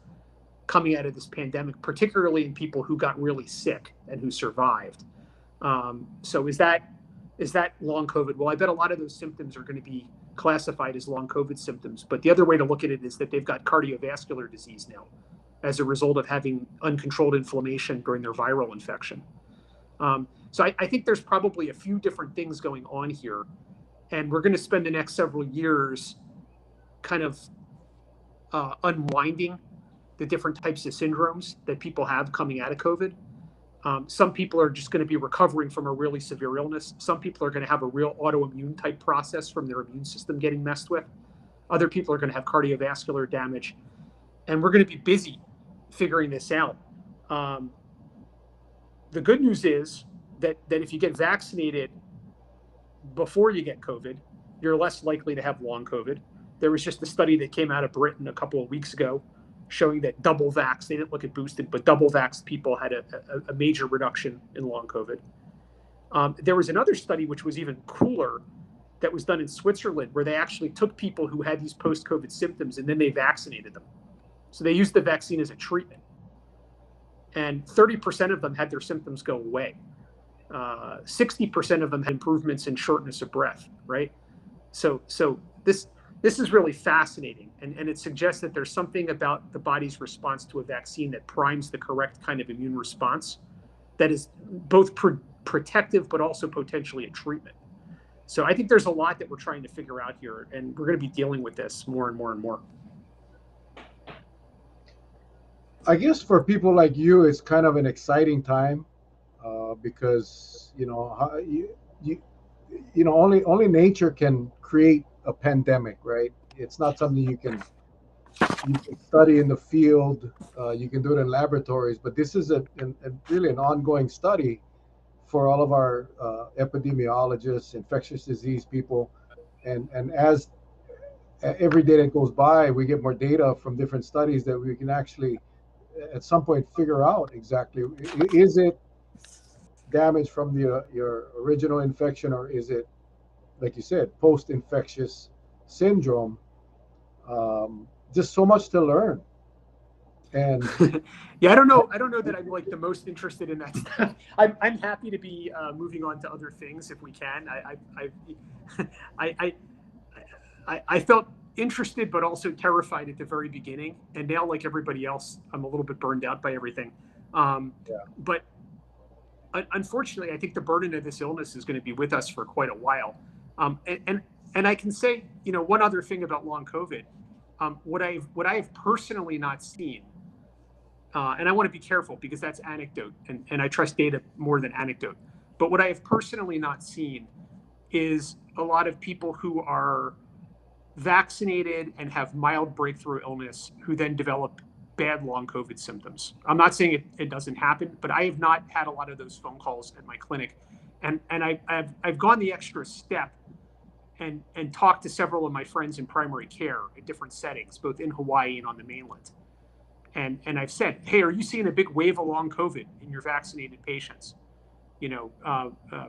coming out of this pandemic, particularly in people who got really sick and who survived. So is that long COVID? Well, I bet a lot of those symptoms are going to be classified as long COVID symptoms. But the other way to look at it is that they've got cardiovascular disease now as a result of having uncontrolled inflammation during their viral infection. So I think there's probably a few different things going on here. And we're going to spend the next several years kind of unwinding the different types of syndromes that people have coming out of COVID. Some people are just going to be recovering from a really severe illness. Some people are going to have a real autoimmune type process from their immune system getting messed with. Other people are going to have cardiovascular damage. And we're going to be busy figuring this out. The good news is that if you get vaccinated before you get COVID, you're less likely to have long COVID. There was just a study that came out of Britain a couple of weeks ago showing that double vax, they didn't look at boosted, but double vaxxed people had a major reduction in long COVID. There was another study which was even cooler that was done in Switzerland where they actually took people who had these post-COVID symptoms and then they vaccinated them. So they used the vaccine as a treatment. And 30% of them had their symptoms go away. 60% of them had improvements in shortness of breath, right? So this is really fascinating. And it suggests that there's something about the body's response to a vaccine that primes the correct kind of immune response that is both protective, but also potentially a treatment. So I think there's a lot that we're trying to figure out here, and we're going to be dealing with this more and more and more. I guess for people like you, it's kind of an exciting time because only nature can create a pandemic, right? It's not something you can study in the field. You can do it in laboratories, but this is really an ongoing study for all of our epidemiologists, infectious disease people, and as every day that goes by, we get more data from different studies that we can actually at some point figure out exactly, is it damage from your original infection, or is it, like you said, post-infectious syndrome? Just so much to learn. And yeah, I don't know that I'm like the most interested in that stuff. I'm happy to be moving on to other things if we can. I felt interested but also terrified at the very beginning, and now, like everybody else, I'm a little bit burned out by everything. But unfortunately, I think the burden of this illness is going to be with us for quite a while. And I can say, one other thing about long COVID, what I've personally not seen, and I want to be careful because that's anecdote, and I trust data more than anecdote. But what I have personally not seen is a lot of people who are vaccinated and have mild breakthrough illness who then develop bad long COVID symptoms. I'm not saying it doesn't happen, but I have not had a lot of those phone calls at my clinic. And I've gone the extra step and talked to several of my friends in primary care at different settings, both in Hawaii and on the mainland. And I've said, hey, are you seeing a big wave of long COVID in your vaccinated patients?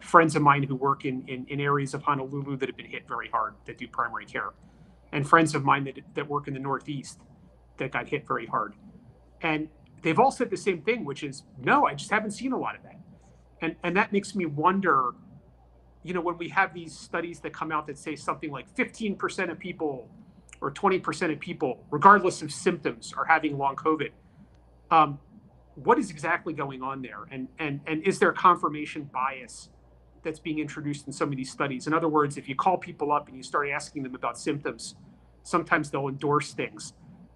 Friends of mine who work in areas of Honolulu that have been hit very hard that do primary care, and friends of mine that work in the Northeast that got hit very hard. And they've all said the same thing, which is, no, I just haven't seen a lot of that. And that makes me wonder, when we have these studies that come out that say something like 15% of people or 20% of people, regardless of symptoms, are having long COVID. What is exactly going on there? And is there confirmation bias that's being introduced in some of these studies? In other words, if you call people up and you start asking them about symptoms, sometimes they'll endorse things.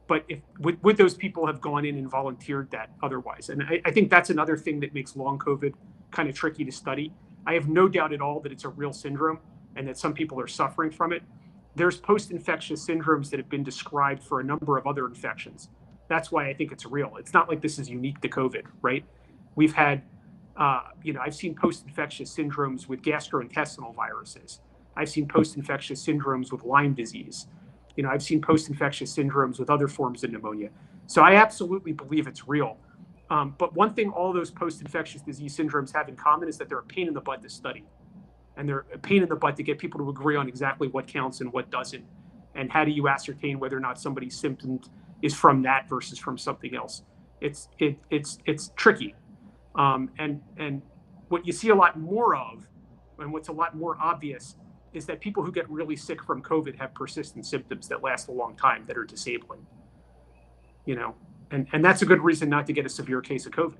But would those people have gone in and volunteered that otherwise? And I think that's another thing that makes long COVID kind of tricky to study. I have no doubt at all that it's a real syndrome and that some people are suffering from it. There's post-infectious syndromes that have been described for a number of other infections. That's why I think it's real. It's not like this is unique to COVID, right? We've had, I've seen post-infectious syndromes with gastrointestinal viruses. I've seen post-infectious syndromes with Lyme disease. I've seen post-infectious syndromes with other forms of pneumonia. So I absolutely believe it's real. But one thing all those post-infectious disease syndromes have in common is that they're a pain in the butt to study. And they're a pain in the butt to get people to agree on exactly what counts and what doesn't. And how do you ascertain whether or not somebody's symptom is from that versus from something else? It's tricky. And what you see a lot more of, and what's a lot more obvious, is that people who get really sick from COVID have persistent symptoms that last a long time that are disabling. You know, and that's a good reason not to get a severe case of COVID.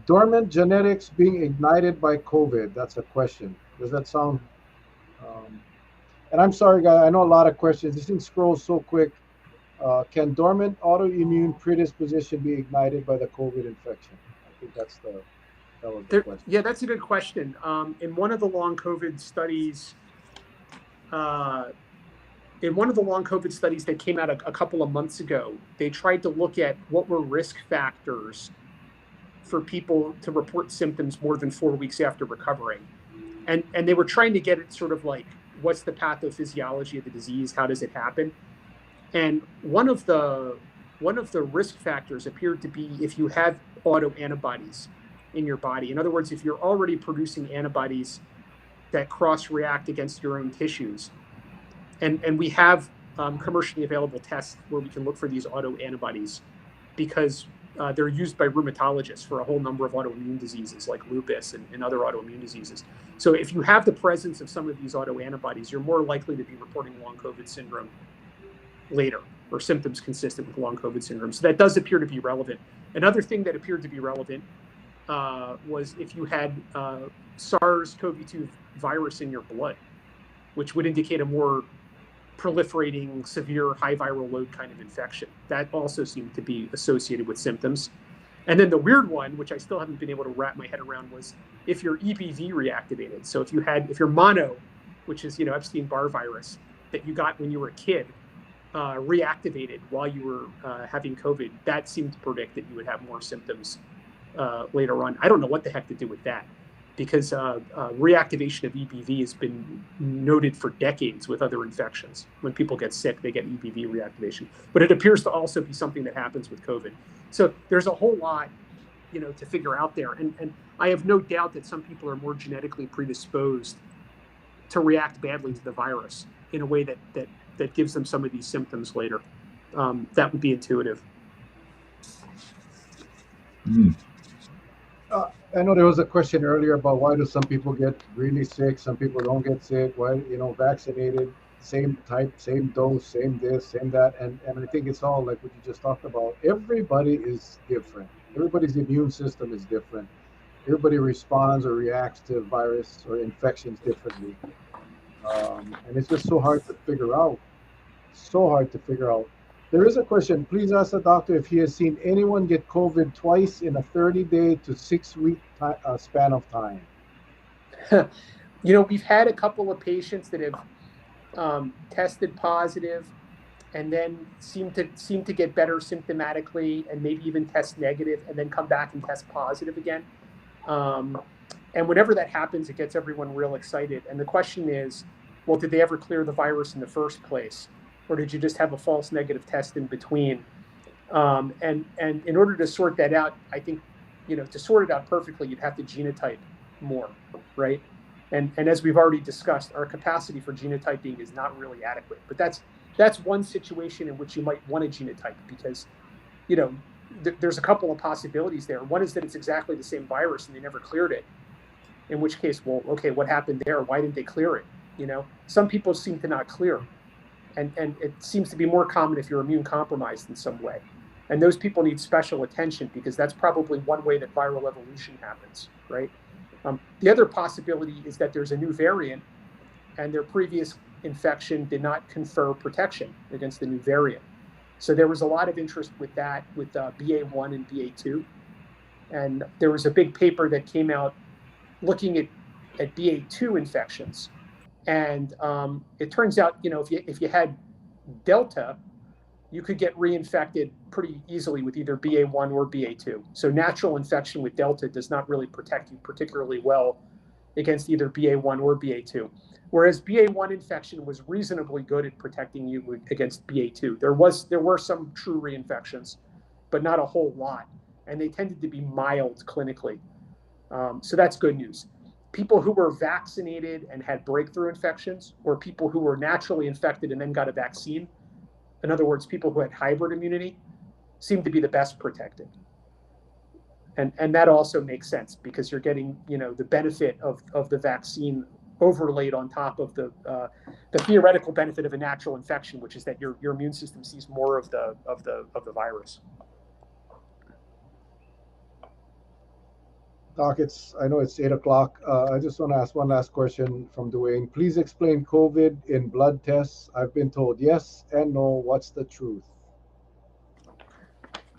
Dormant genetics being ignited by COVID. That's a question. Does that sound? And I'm sorry, guys. I know a lot of questions. This thing scrolls so quick. Can dormant autoimmune predisposition be ignited by the COVID infection? I think that was the question. Yeah, that's a good question. In one of the long COVID studies, that came out a couple of months ago, they tried to look at what were risk factors for people to report symptoms more than 4 weeks after recovering. And they were trying to get it sort of like, what's the pathophysiology of the disease? How does it happen? And one of the risk factors appeared to be if you have autoantibodies in your body. In other words, if you're already producing antibodies that cross-react against your own tissues. And we have commercially available tests where we can look for these autoantibodies because they're used by rheumatologists for a whole number of autoimmune diseases like lupus and other autoimmune diseases. So if you have the presence of some of these autoantibodies, you're more likely to be reporting long COVID syndrome later, or symptoms consistent with long COVID syndrome. So that does appear to be relevant. Another thing that appeared to be relevant was if you had SARS-CoV-2 virus in your blood, which would indicate a more proliferating, severe, high viral load kind of infection. That also seemed to be associated with symptoms. And then the weird one, which I still haven't been able to wrap my head around, was if you're EBV reactivated. So if you're mono, which is, Epstein-Barr virus that you got when you were a kid, reactivated while you were having COVID, that seemed to predict that you would have more symptoms later on. I don't know what the heck to do with that, because reactivation of EBV has been noted for decades with other infections. When people get sick, they get EBV reactivation. But it appears to also be something that happens with COVID. So there's a whole lot, to figure out there. And I have no doubt that some people are more genetically predisposed to react badly to the virus in a way that gives them some of these symptoms later. That would be intuitive. I know there was a question earlier about why do some people get really sick, some people don't get sick, why, vaccinated, same type, same dose, same this, same that. And I think it's all like what you just talked about. Everybody is different. Everybody's immune system is different. Everybody responds or reacts to virus or infections differently. And it's just so hard to figure out. There is a question. Please ask the doctor if he has seen anyone get COVID twice in a 30-day to 6-week span of time. We've had a couple of patients that have tested positive and then seem to get better symptomatically and maybe even test negative and then come back and test positive again. And whenever that happens, it gets everyone real excited. And the question is, well, did they ever clear the virus in the first place? Or did you just have a false negative test in between? And in order to sort that out, I think, to sort it out perfectly, you'd have to genotype more, right? And as we've already discussed, our capacity for genotyping is not really adequate. But that's one situation in which you might want to genotype because, there's a couple of possibilities there. One is that it's exactly the same virus and they never cleared it. In which case, well, okay, what happened there? Why didn't they clear it? Some people seem to not clear. And it seems to be more common if you're immune compromised in some way. And those people need special attention because that's probably one way that viral evolution happens, right? The other possibility is that there's a new variant and their previous infection did not confer protection against the new variant. So there was a lot of interest with that, with BA1 and BA2. And there was a big paper that came out looking at BA2 infections. And it turns out, if you had Delta, you could get reinfected pretty easily with either BA1 or BA2. So natural infection with Delta does not really protect you particularly well against either BA1 or BA2. Whereas BA1 infection was reasonably good at protecting you against BA2. There were some true reinfections, but not a whole lot. And they tended to be mild clinically. So that's good news. People who were vaccinated and had breakthrough infections, or people who were naturally infected and then got a vaccine, in other words, people who had hybrid immunity, seemed to be the best protected. And that also makes sense because you're getting, the benefit of the vaccine overlaid on top of the theoretical benefit of a natural infection, which is that your immune system sees more of the virus. Doc, I know it's 8 o'clock. I just want to ask one last question from Dwayne. Please explain COVID in blood tests. I've been told yes and no. What's the truth?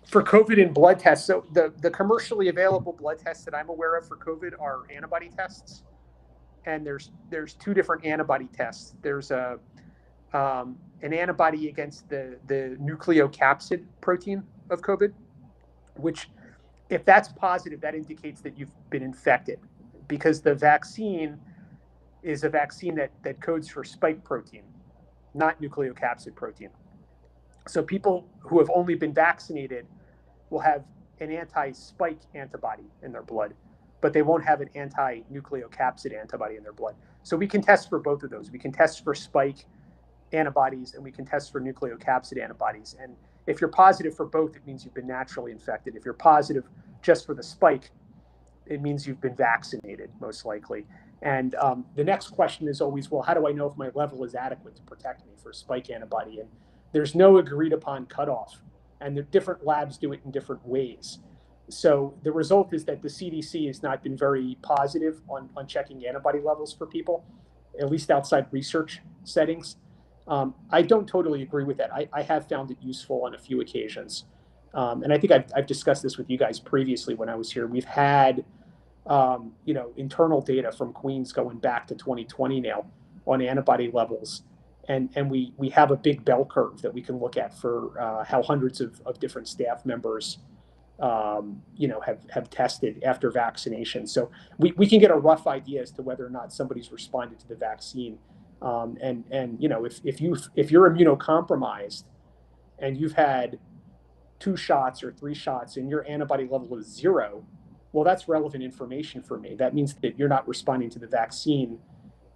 For COVID in blood tests, so the commercially available blood tests that I'm aware of for COVID are antibody tests, and there's two different antibody tests. There's an antibody against the nucleocapsid protein of COVID, which, if that's positive, that indicates that you've been infected, because the vaccine is a vaccine that codes for spike protein, not nucleocapsid protein. So people who have only been vaccinated will have an anti-spike antibody in their blood, but they won't have an anti-nucleocapsid antibody in their blood. So we can test for both of those. We can test for spike antibodies and we can test for nucleocapsid antibodies. And if you're positive for both, it means you've been naturally infected. If you're positive just for the spike, it means you've been vaccinated, most likely. And the next question is always, well, how do I know if my level is adequate to protect me for spike antibody? And there's no agreed upon cutoff, and the different labs do it in different ways. So the result is that the CDC has not been very positive on checking antibody levels for people, at least outside research settings. I don't totally agree with that. I have found it useful on a few occasions. And I think I've discussed this with you guys previously when I was here. We've had, internal data from Queens going back to 2020 now on antibody levels. And we have a big bell curve that we can look at for how hundreds of different staff members, have tested after vaccination. So we can get a rough idea as to whether or not somebody's responded to the vaccine. If you're immunocompromised and you've had 2 shots or 3 shots and your antibody level is 0, well, that's relevant information for me. That means that you're not responding to the vaccine.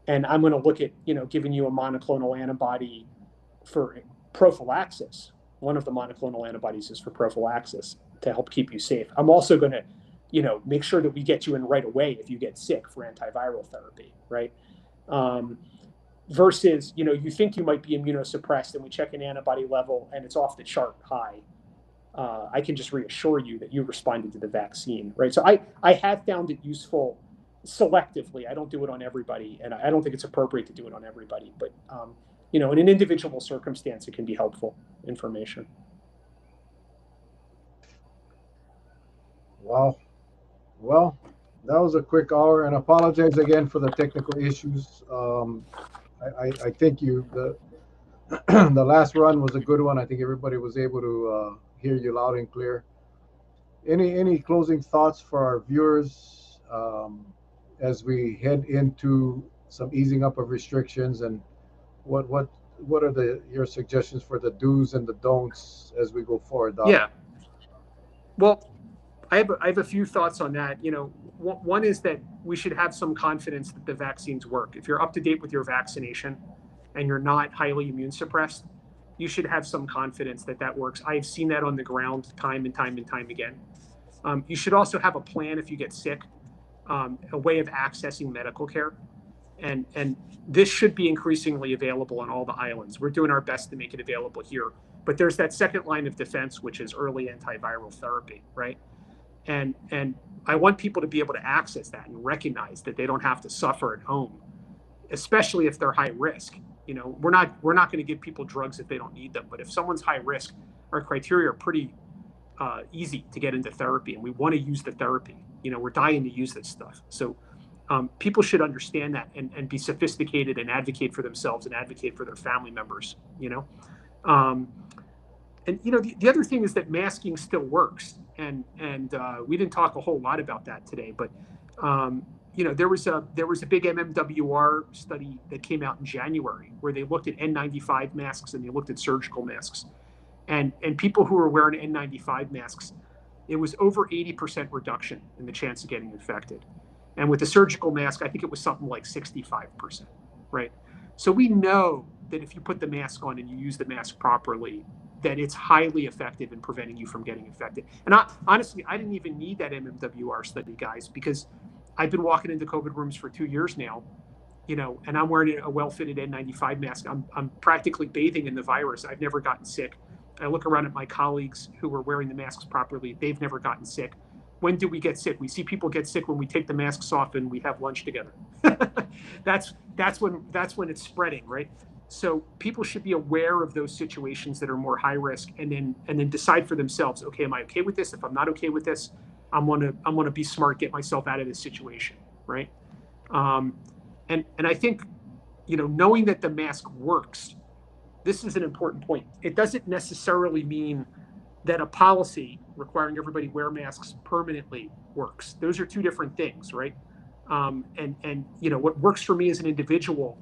And I'm going to look at, giving you a monoclonal antibody for prophylaxis. One of the monoclonal antibodies is for prophylaxis to help keep you safe. I'm also going to, make sure that we get you in right away if you get sick for antiviral therapy, right? Versus, you think you might be immunosuppressed and we check an antibody level and it's off the chart high. I can just reassure you that you responded to the vaccine, right? So I have found it useful selectively. I don't do it on everybody, and I don't think it's appropriate to do it on everybody. But in an individual circumstance, it can be helpful information. Wow. Well, that was a quick hour, and apologize again for the technical issues. I think the last run was a good one. I think everybody was able to hear you loud and clear. Any closing thoughts for our viewers as we head into some easing up of restrictions, and what are your suggestions for the do's and the don'ts as we go forward, Doc? Yeah. Well, I have a few thoughts on that. One is that we should have some confidence that the vaccines work. If you're up to date with your vaccination and you're not highly immune suppressed, you should have some confidence that works. I've seen that on the ground time and time again. You should also have a plan if you get sick, a way of accessing medical care. And this should be increasingly available on all the islands. We're doing our best to make it available here. But there's that second line of defense, which is early antiviral therapy, right? And I want people to be able to access that and recognize that they don't have to suffer at home, especially if they're high risk. We're not going to give people drugs if they don't need them. But if someone's high risk, our criteria are pretty easy to get into therapy, and we want to use the therapy. We're dying to use this stuff. So people should understand that and be sophisticated and advocate for themselves and advocate for their family members. The other thing is that masking still works, and we didn't talk a whole lot about that today, but there was a big MMWR study that came out in January where they looked at N95 masks and they looked at surgical masks, and people who were wearing N95 masks, it was over 80% reduction in the chance of getting infected, and with the surgical mask, I think it was something like 65%, right? So we know that if you put the mask on and you use the mask properly, that it's highly effective in preventing you from getting infected. And honestly, I didn't even need that MMWR study, guys, because I've been walking into COVID rooms for 2 years now, and I'm wearing a well-fitted N95 mask. I'm practically bathing in the virus. I've never gotten sick. I look around at my colleagues who are wearing the masks properly. They've never gotten sick. When do we get sick? We see people get sick when we take the masks off and we have lunch together. that's when it's spreading, right? So people should be aware of those situations that are more high risk, and then decide for themselves. Okay, am I okay with this? If I'm not okay with this, I'm gonna be smart, get myself out of this situation, right? And I think, knowing that the mask works, this is an important point. It doesn't necessarily mean that a policy requiring everybody wear masks permanently works. Those are two different things, right? And what works for me as an individual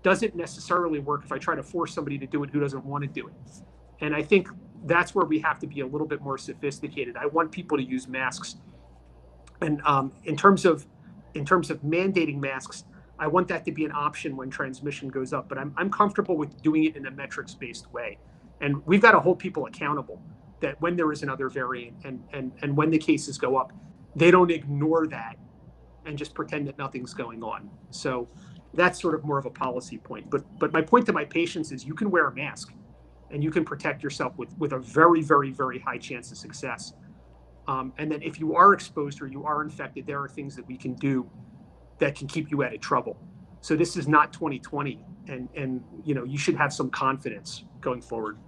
doesn't necessarily work if I try to force somebody to do it who doesn't want to do it. And I think that's where we have to be a little bit more sophisticated. I want people to use masks, and in terms of mandating masks, I want that to be an option when transmission goes up. But I'm comfortable with doing it in a metrics-based way, and we've got to hold people accountable. That when there is another variant and when the cases go up, they don't ignore that and just pretend that nothing's going on. So that's sort of more of a policy point. But my point to my patients is you can wear a mask and you can protect yourself with a very, very, very high chance of success. And then if you are exposed or you are infected, there are things that we can do that can keep you out of trouble. So this is not 2020, and you should have some confidence going forward.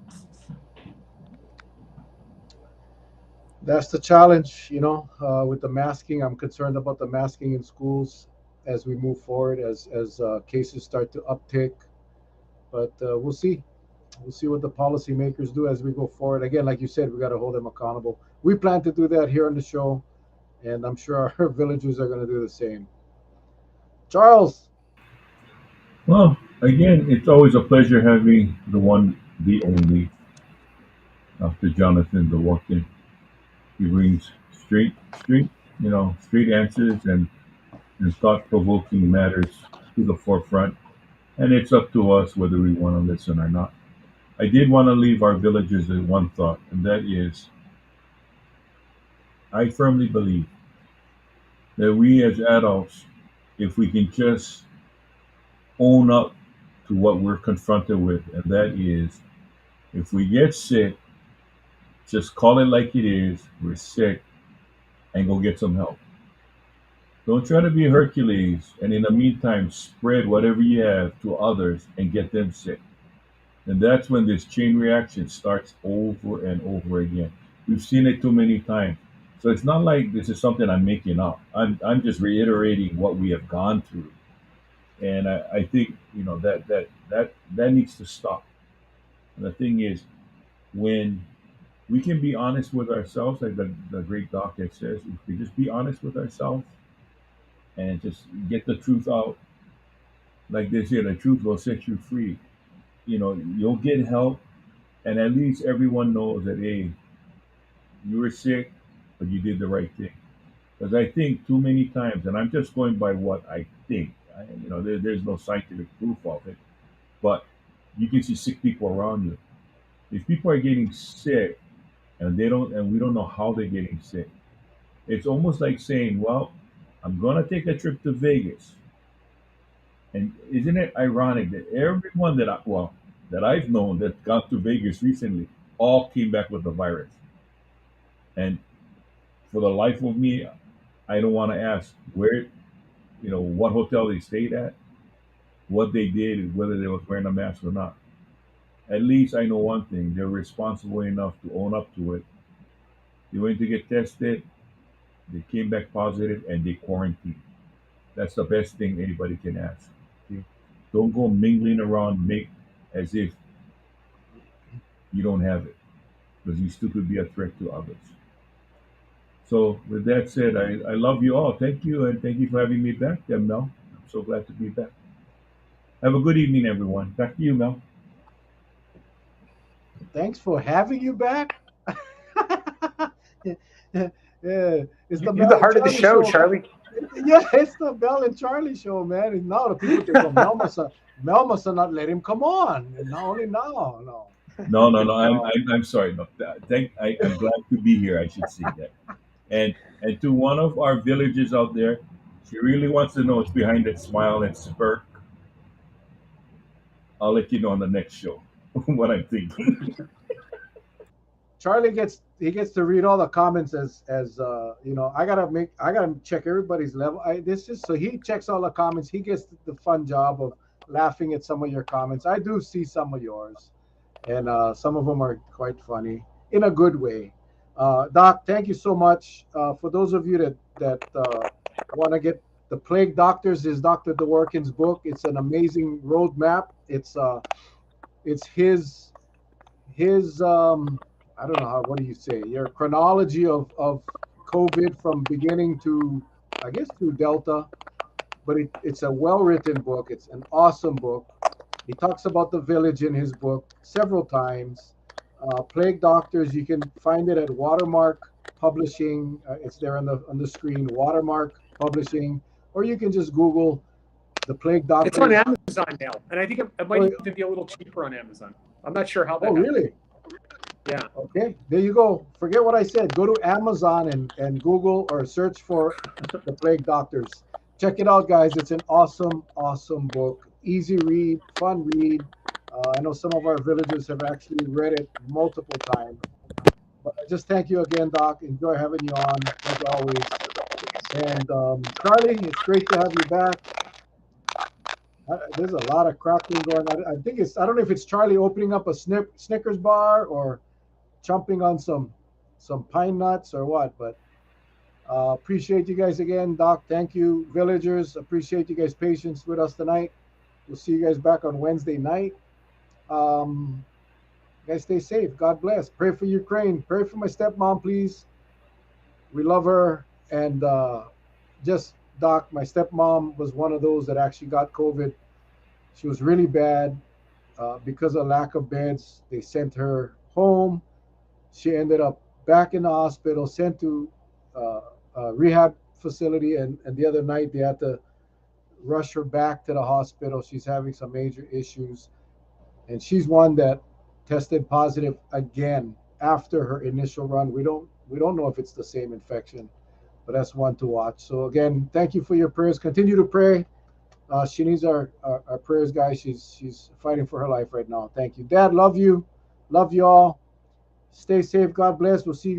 That's the challenge, with the masking. I'm concerned about the masking in schools as we move forward, as cases start to uptick. But we'll see. We'll see what the policymakers do as we go forward. Again, like you said, we got to hold them accountable. We plan to do that here on the show, and I'm sure our villagers are going to do the same. Charles. Well, again, it's always a pleasure having the one, the only, Dr. Jonathan Dworkin. He brings straight, straight answers and thought-provoking matters to the forefront. And it's up to us whether we want to listen or not. I did want to leave our villagers with one thought, and that is, I firmly believe that we as adults, if we can just own up to what we're confronted with, and that is, if we get sick, just call it like it is, we're sick, and go get some help. Don't try to be Hercules, and in the meantime, spread whatever you have to others and get them sick. And that's when this chain reaction starts over and over again. We've seen it too many times. So it's not like this is something I'm making up. I'm just reiterating what we have gone through. And I think, that needs to stop. And the thing is, when we can be honest with ourselves, like the great doctor says, if we just be honest with ourselves and just get the truth out, like they say, the truth will set you free. You'll get help, and at least everyone knows that, hey, you were sick, but you did the right thing. Because I think too many times, and I'm just going by what I think, there's no scientific proof of it, but you can see sick people around you. If people are getting sick and we don't know how they're getting sick, it's almost like saying, well, I'm going to take a trip to Vegas. And isn't it ironic that everyone that I've known that got to Vegas recently all came back with the virus? And for the life of me, I don't want to ask where, what hotel they stayed at, what they did, whether they was wearing a mask or not. At least I know one thing: they're responsible enough to own up to it. They went to get tested, they came back positive, and they quarantined. That's the best thing anybody can ask. Okay? Don't go mingling around, make as if you don't have it, because you still could be a threat to others. So with that said, I love you all. Thank you, and thank you for having me back there, Mel. I'm so glad to be back. Have a good evening, everyone. Back to you, Mel. Thanks for having you back. Yeah, it's You're the heart of the show, Charlie. Yeah, it's the Mel and Charlie show, man. And now the people think, well, Mel must have not let him come on. And not only now, no. No, no, no. I'm sorry. No, I'm glad to be here. I should say that. And to one of our villagers out there, she really wants to know what's behind that smile and smirk. I'll let you know on the next show what I'm thinking. Charlie gets to read all the comments as you know. I gotta check everybody's level. This is so he checks all the comments. He gets the fun job of laughing at some of your comments. I do see some of yours, and some of them are quite funny in a good way. Doc, thank you so much. For those of you that want to get the Plague Doctors is Dr. Dworkin's book. It's an amazing roadmap. It's his I don't know how what do you say your chronology of COVID from beginning to I guess to Delta, but it's a well written book. It's an awesome book. He talks about the village in his book several times. Plague Doctors, you can find it at Watermark Publishing. It's there on the screen. Watermark Publishing, or you can just Google the Plague It's on Doctors. Amazon now, and I think it might even be a little cheaper on Amazon. I'm not sure how that Oh, happened. really? Yeah. Okay, there you go. Forget what I said. Go to Amazon and Google or search for the Plague Doctors. Check it out, guys. It's an awesome, awesome book. Easy read, fun read. I know some of our villagers have actually read it multiple times. But I just thank you again, Doc. Enjoy having you on, as always. And Charlie, it's great to have you back. There's a lot of crackling going on. I think I don't know if it's Charlie opening up a Snickers bar or chomping on some pine nuts or what, but appreciate you guys again. Doc, thank you. Villagers, appreciate you guys' patience with us tonight. We'll see you guys back on Wednesday night. Um, guys, stay safe. God bless. Pray for Ukraine. Pray for my stepmom, please. We love her. And just, Doc, my stepmom was one of those that actually got COVID. She was really bad. Because of lack of beds, they sent her home. She ended up back in the hospital, sent to a rehab facility, and the other night they had to rush her back to the hospital. She's having some major issues, and she's one that tested positive again after her initial run. We don't know if it's the same infection, but that's one to watch. So again, thank you for your prayers. Continue to pray. She needs our prayers, guys. She's fighting for her life right now. Thank you, Dad. Love you. Love you all. Stay safe. God bless. We'll see you guys.